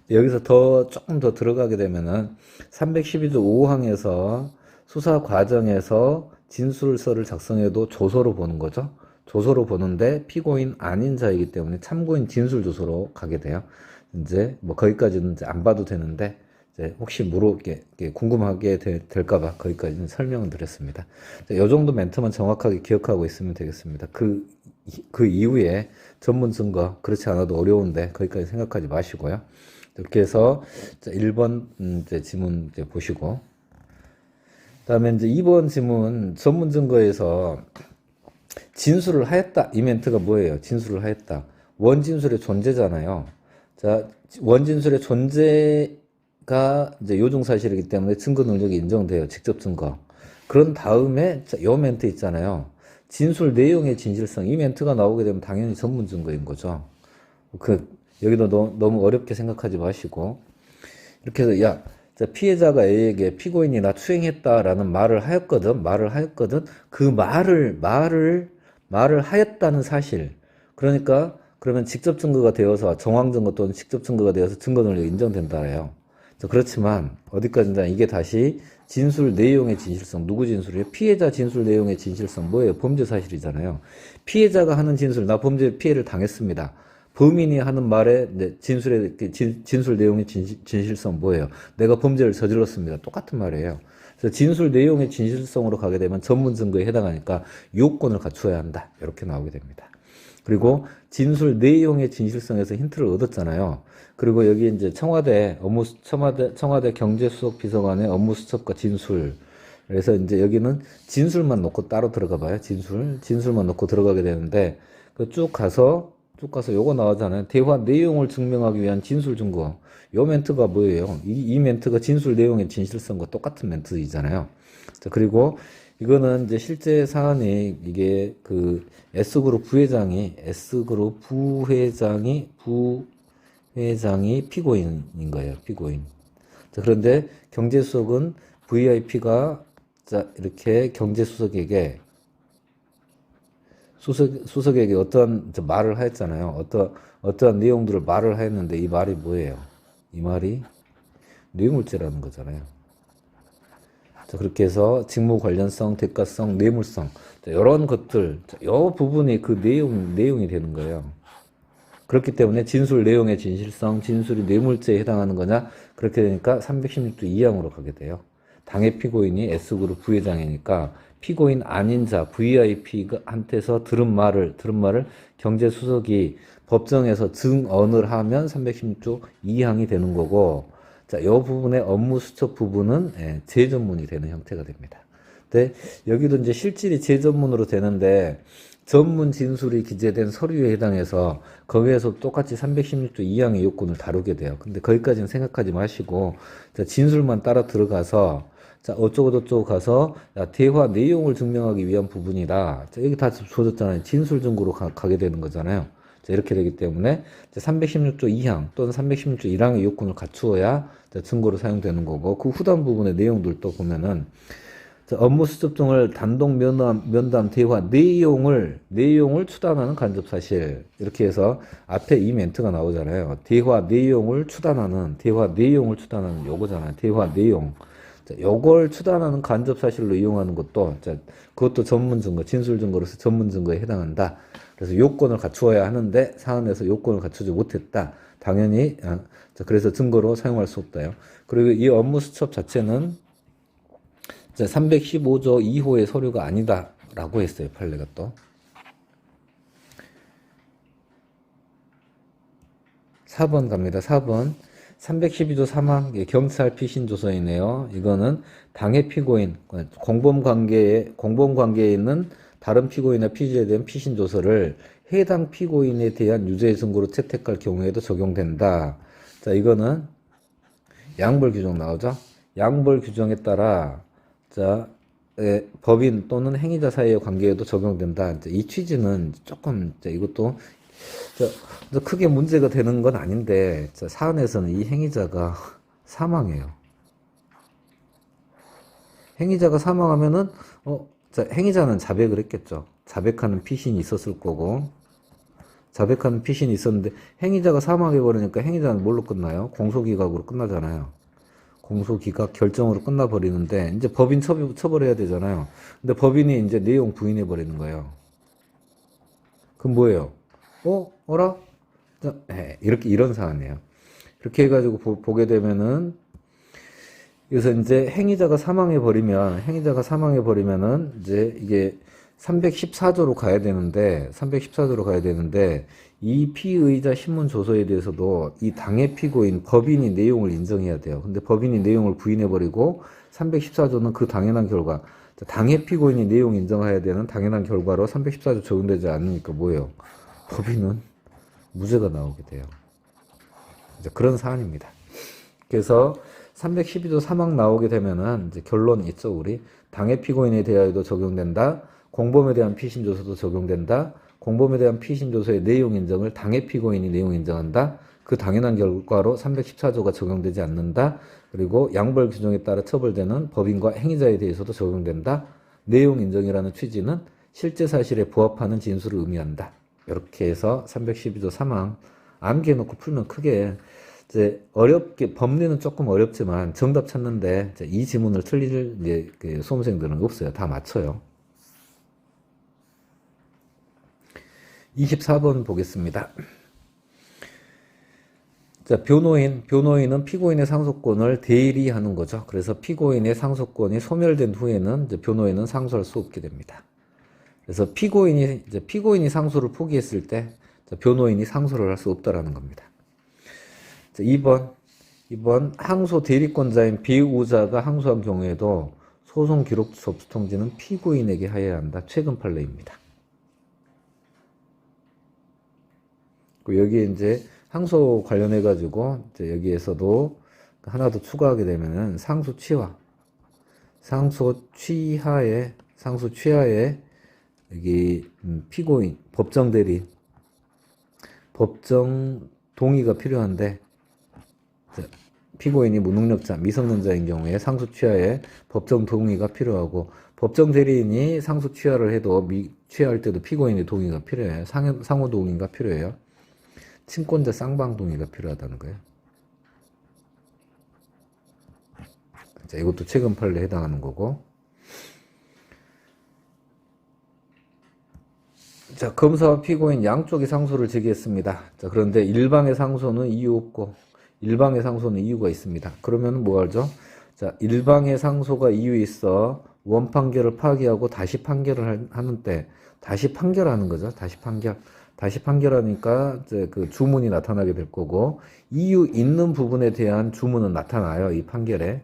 여기서 조금 더 들어가게 되면은 312조 5항에서 수사 과정에서 진술서를 작성해도 조서로 보는 거죠. 조서로 보는데 피고인 아닌 자이기 때문에 참고인 진술조서로 가게 돼요. 이제 거기까지는 이제 안 봐도 되는데 이제 혹시 궁금하게 될까봐 거기까지는 설명을 드렸습니다. 이 정도 멘트만 정확하게 기억하고 있으면 되겠습니다. 그 이후에 전문 증거, 그렇지 않아도 어려운데 거기까지 생각하지 마시고요. 이렇게 해서 1번 이제 지문 이제 보시고, 그다음에 이제 2번 지문 전문 증거에서 진술을 하였다. 이 멘트가 뭐예요? 진술을 하였다. 원진술의 존재잖아요. 자, 원진술의 존재가 이제 요중사실이기 때문에 증거 능력이 인정돼요. 직접 증거. 그런 다음에 요 멘트 있잖아요. 진술 내용의 진실성. 이 멘트가 나오게 되면 당연히 전문 증거인 거죠. 여기도 너무 어렵게 생각하지 마시고. 이렇게 해서, 야, 피해자가 A에게 피고인이 나 추행했다라는 말을 하였거든. 그 말을 하였다는 사실. 그러면 직접 증거가 되어서, 정황 증거 또는 직접 증거가 되어서 증거 능력이 인정된다래요. 그렇지만, 어디까지나 이게 다시 진술 내용의 진실성. 누구 진술이에요? 피해자 진술 내용의 진실성. 뭐예요? 범죄 사실이잖아요. 피해자가 하는 진술, 나 범죄 피해를 당했습니다. 범인이 하는 말에 진술 내용의 진실성 뭐예요? 내가 범죄를 저질렀습니다. 똑같은 말이에요. 그래서 진술 내용의 진실성으로 가게 되면 전문 증거에 해당하니까 요건을 갖추어야 한다. 이렇게 나오게 됩니다. 그리고 진술 내용의 진실성에서 힌트를 얻었잖아요. 그리고 여기 이제 청와대 경제수석 비서관의 업무 수첩과 진술. 그래서 이제 여기는 진술만 놓고 따로 들어가 봐요. 진술만 놓고 들어가게 되는데, 쭉 가서 요거 나오잖아요. 대화 내용을 증명하기 위한 진술 증거. 요 멘트가 뭐예요? 이 멘트가 진술 내용의 진실성과 똑같은 멘트이잖아요. 자, 그리고 이거는 이제 실제 사안이 이게 S그룹 부회장이 피고인인 거예요. 피고인. 자, 그런데 경제수석은 VIP가 이렇게 경제수석에게 수석에게 어떠한 말을 하였잖아요. 어떠한 내용들을 말을 하였는데 이 말이 뭐예요? 이 말이 뇌물죄라는 거잖아요. 자, 그렇게 해서 직무 관련성, 대가성, 뇌물성, 이런 것들, 이 부분이 그 내용이 되는 거예요. 그렇기 때문에 진술 내용의 진실성, 진술이 뇌물죄에 해당하는 거냐? 그렇게 되니까 316조 2항으로 가게 돼요. 당해 피고인이 S그룹 부회장이니까 피고인 아닌 자, VIP한테서 들은 말을 경제수석이 법정에서 증언을 하면 316조 2항이 되는 거고, 자, 이 부분의 업무 수첩 부분은 재전문이 되는 형태가 됩니다. 근데 여기도 이제 실질이 재전문으로 되는데, 전문 진술이 기재된 서류에 해당해서 거기에서 똑같이 316조 2항의 요건을 다루게 돼요. 근데 거기까지는 생각하지 마시고, 자, 진술만 따라 들어가서, 자, 어쩌고저쩌고 가서, 야, 대화 내용을 증명하기 위한 부분이다. 자, 여기 다 줘졌잖아요. 진술 증거로 가게 되는 거잖아요. 자, 이렇게 되기 때문에 316조 2항 또는 316조 1항의 요건을 갖추어야 증거로 사용되는 거고, 그 후단 부분의 내용들도 보면은, 자, 업무 수첩 등을 단독 면담 대화 내용을 추단하는 간접 사실. 이렇게 해서 앞에 이 멘트가 나오잖아요. 대화 내용을 추단하는 요거잖아요. 대화 내용. 자, 요걸 추단하는 간접 사실로 이용하는 것도, 자, 그것도 전문 증거, 진술 증거로서 전문 증거에 해당한다. 그래서 요건을 갖추어야 하는데 사안에서 요건을 갖추지 못했다. 당연히, 자, 그래서 증거로 사용할 수 없다요. 그리고 이 업무 수첩 자체는 315조 2호의 서류가 아니다라고 했어요. 판례가 또. 4번 갑니다. 4번. 312조 3항 경찰 피신 조서이네요. 이거는 당해 피고인, 공범관계에 있는 다른 피고인이나 피지에 대한 피신 조서를 해당 피고인에 대한 유죄 증거로 채택할 경우에도 적용된다. 자, 이거는 양벌 규정 나오죠? 양벌 규정에 따라 자, 법인 또는 행위자 사이의 관계에도 적용된다. 이 취지는 조금 이것도 크게 문제가 되는 건 아닌데, 사안에서는 이 행위자가 사망해요. 행위자가 사망하면은 행위자는 자백을 했겠죠. 자백하는 피신이 있었을 거고, 자백하는 피신이 있었는데 행위자가 사망해버리니까 행위자는 뭘로 끝나요? 공소기각으로 끝나잖아요. 공소기각 결정으로 끝나버리는데 이제 법인 처벌해야 되잖아요. 근데 법인이 이제 내용 부인해버리는 거예요. 그럼 뭐예요? 어라? 이런 사안이에요. 그렇게 해가지고 보게 되면은 그래서 이제 행위자가 사망해 버리면은 이제 이게 314조로 가야 되는데, 이 피의자 신문 조서에 대해서도 이 당해 피고인 법인이 내용을 인정해야 돼요. 근데 법인이 내용을 부인해 버리고 314조는 그 당연한 결과, 당해 피고인이 내용 인정해야 되는 당연한 결과로 314조 적용되지 않으니까 뭐예요? 법인은 무죄가 나오게 돼요. 이제 그런 사안입니다. 그래서 312조 사망 나오게 되면은 이제 결론 있죠, 우리. 당해 피고인에 대하여도 적용된다. 공범에 대한 피신조서도 적용된다. 공범에 대한 피신조서의 내용 인정을 당해 피고인이 내용 인정한다. 그 당연한 결과로 314조가 적용되지 않는다. 그리고 양벌 규정에 따라 처벌되는 법인과 행위자에 대해서도 적용된다. 내용 인정이라는 취지는 실제 사실에 부합하는 진술을 의미한다. 이렇게 해서 312조 사망 암기해놓고 풀면 크게 이제 어렵게 법리는 조금 어렵지만 정답 찾는데 이 지문을 틀릴 이제 그 수험생들은 없어요. 다 맞춰요. 24번 보겠습니다. 자, 변호인은 피고인의 상소권을 대리하는 거죠. 그래서 피고인의 상소권이 소멸된 후에는 이제 변호인은 상소할 수 없게 됩니다. 그래서 피고인이 상소를 포기했을 때 변호인이 상소를 할 수 없다라는 겁니다. 자, 2번 항소 대리권자인 피의자가 항소한 경우에도 소송 기록 접수 통지는 피고인에게 하여야 한다. 최근 판례입니다. 여기에 이제 항소 관련해 가지고 이제 여기에서도 하나 더 추가하게 되면은 상소 취하에 여기 피고인 법정 동의가 필요한데 피고인이 무능력자, 미성년자인 경우에 상소 취하에 법정 동의가 필요하고 법정 대리인이 상소 취하를 해도 취하할 때도 피고인의 동의가 필요해요. 상호 동의가 필요해요. 친권자 쌍방 동의가 필요하다는 거예요. 자, 이것도 최근 판례에 해당하는 거고. 자, 검사와 피고인 양쪽이 상소를 제기했습니다. 자, 그런데 일방의 상소는 이유 없고 일방의 상소는 이유가 있습니다. 그러면 뭐 하죠? 자, 일방의 상소가 이유 있어 원 판결을 파기하고 다시 판결을 하는 때 다시 판결하는 거죠. 다시 판결하니까 이제 그 주문이 나타나게 될 거고 이유 있는 부분에 대한 주문은 나타나요. 이 판결에.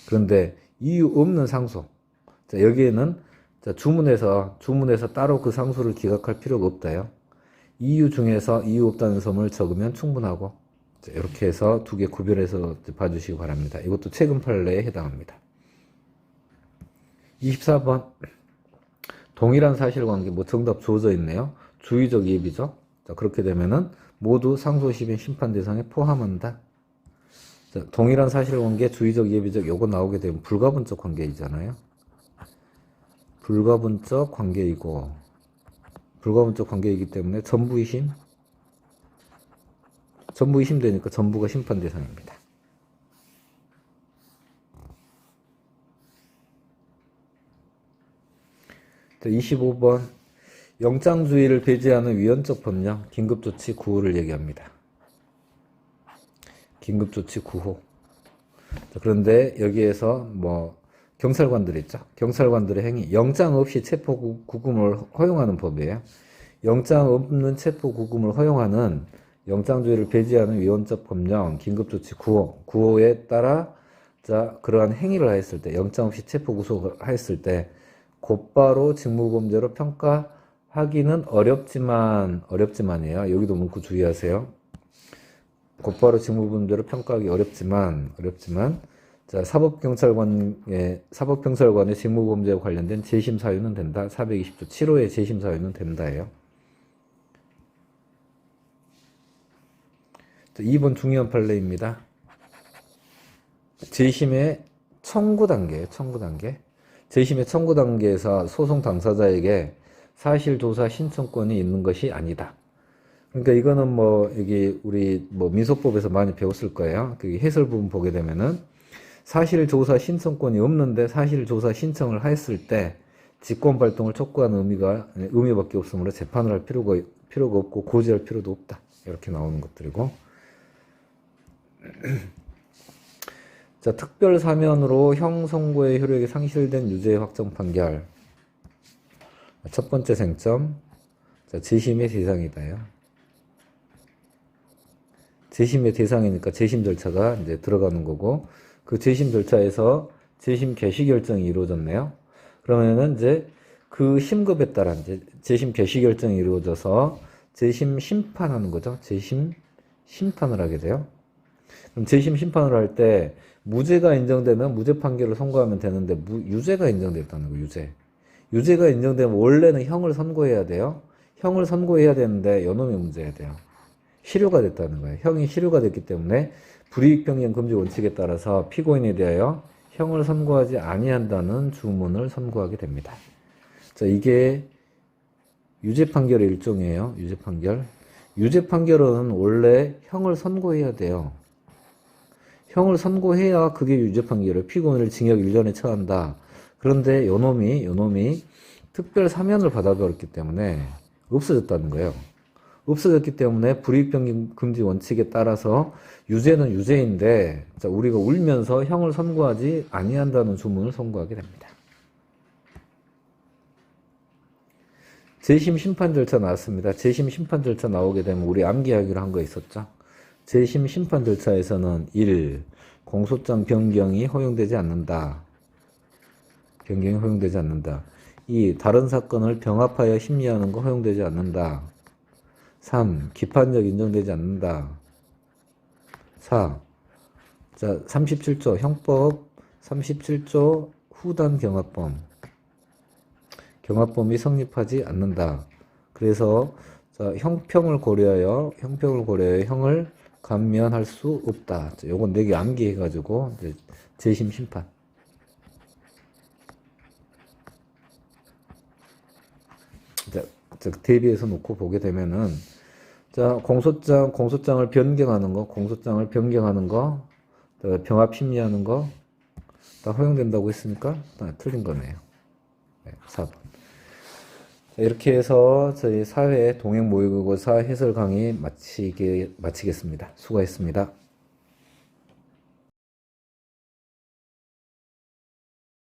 그런데 이유 없는 상소. 자, 여기에는 자, 주문에서 따로 그 상소를 기각할 필요가 없다요. 이유 중에서 이유 없다는 점을 적으면 충분하고 자, 이렇게 해서 두 개 구별해서 봐주시기 바랍니다. 이것도 최근 판례에 해당합니다. 24번 동일한 사실관계 뭐 정답 주어져 있네요. 주의적 예비죠. 자, 그렇게 되면은 모두 상소시민 심판 대상에 포함한다. 자, 동일한 사실관계 주의적 예비적 요거 나오게 되면 불가분적 관계이잖아요. 불가분적 관계이기 때문에 전부의심 되니까 전부가 심판 대상입니다. 자, 25번 영장주의를 배제하는 위헌적 법령 긴급조치 9호를 얘기합니다. 긴급조치 9호. 자, 그런데 여기에서 뭐 경찰관들 있죠. 경찰관들의 행위 영장 없이 체포구금을 허용하는 법이에요. 영장 없는 체포구금을 허용하는 영장주의를 배제하는 위헌적 법령 긴급조치 9호에 따라 자 그러한 행위를 하였을 때 영장 없이 체포구속을 하였을 때 곧바로 직무범죄로 평가하기는 어렵지만이에요. 여기도 문구 주의하세요. 곧바로 직무범죄로 평가하기 어렵지만 자 사법경찰관의 직무범죄와 관련된 재심 사유는 된다. 420조 7호의 재심 사유는 된다예요. 자, 2번 중요한 판례입니다. 재심의 청구 단계. 재심의 청구 단계에서 소송 당사자에게 사실조사 신청권이 있는 것이 아니다. 그러니까 이거는 뭐 여기 우리 뭐 민소법에서 많이 배웠을 거예요. 그 해설 부분 보게 되면은 사실조사 신청권이 없는데 사실조사 신청을 했을 때 직권발동을 촉구하는 의미밖에 없으므로 재판을 할 필요가 없고 고지할 필요도 없다. 이렇게 나오는 것들이고. 자, 특별 사면으로 형 선고의 효력이 상실된 유죄 확정 판결. 첫 번째 쟁점. 자, 재심의 대상이다요. 재심의 대상이니까 재심 절차가 이제 들어가는 거고, 그 재심 절차에서 재심 개시 결정이 이루어졌네요. 그러면은 이제 그 심급에 따라 이제 재심 개시 결정이 이루어져서 재심 심판하는 거죠. 재심 심판을 하게 돼요. 그럼 재심 심판을 할 때 무죄가 인정되면 무죄 판결을 선고하면 되는데 유죄가 인정됐다는 거예요. 유죄가 인정되면 원래는 형을 선고해야 돼요. 형을 선고해야 되는데 요놈이 문제야 돼요. 실효가 됐다는 거예요. 형이 실효가 됐기 때문에 불이익 병행 금지 원칙에 따라서 피고인에 대하여 형을 선고하지 아니한다는 주문을 선고하게 됩니다. 자, 이게 유죄 판결의 일종이에요. 유죄 판결. 유죄 판결은 원래 형을 선고해야 돼요. 형을 선고해야 그게 유죄 판결이에요. 피고인을 징역 1년에 처한다. 그런데 요놈이 특별 사면을 받아버렸기 때문에 없어졌다는 거예요. 없어졌기 때문에 불이익 금지 원칙에 따라서 유죄는 유죄인데, 자, 우리가 울면서 형을 선고하지 아니한다는 주문을 선고하게 됩니다. 재심 심판 절차 나왔습니다. 재심 심판 절차 나오게 되면 우리 암기하기로 한 거 있었죠. 재심 심판 절차에서는 1. 공소장 변경이 허용되지 않는다. 변경이 허용되지 않는다. 2. 다른 사건을 병합하여 심리하는 거 허용되지 않는다. 3. 기판적 인정되지 않는다. 4. 자, 37조 형법 37조 후단 경합범. 경합범이 성립하지 않는다. 그래서 자, 형평을 고려하여 형을 감면할 수 없다. 자, 요건 4개 암기해가지고 이제 재심 심판. 자, 대비해서 놓고 보게 되면은, 자, 공소장을 변경하는 거, 병합 심리하는 거, 다 허용된다고 했으니까, 틀린 거네요. 네, 4번. 자, 이렇게 해서 저희 사회 동행 모의고사 해설 강의 마치겠습니다. 수고했습니다.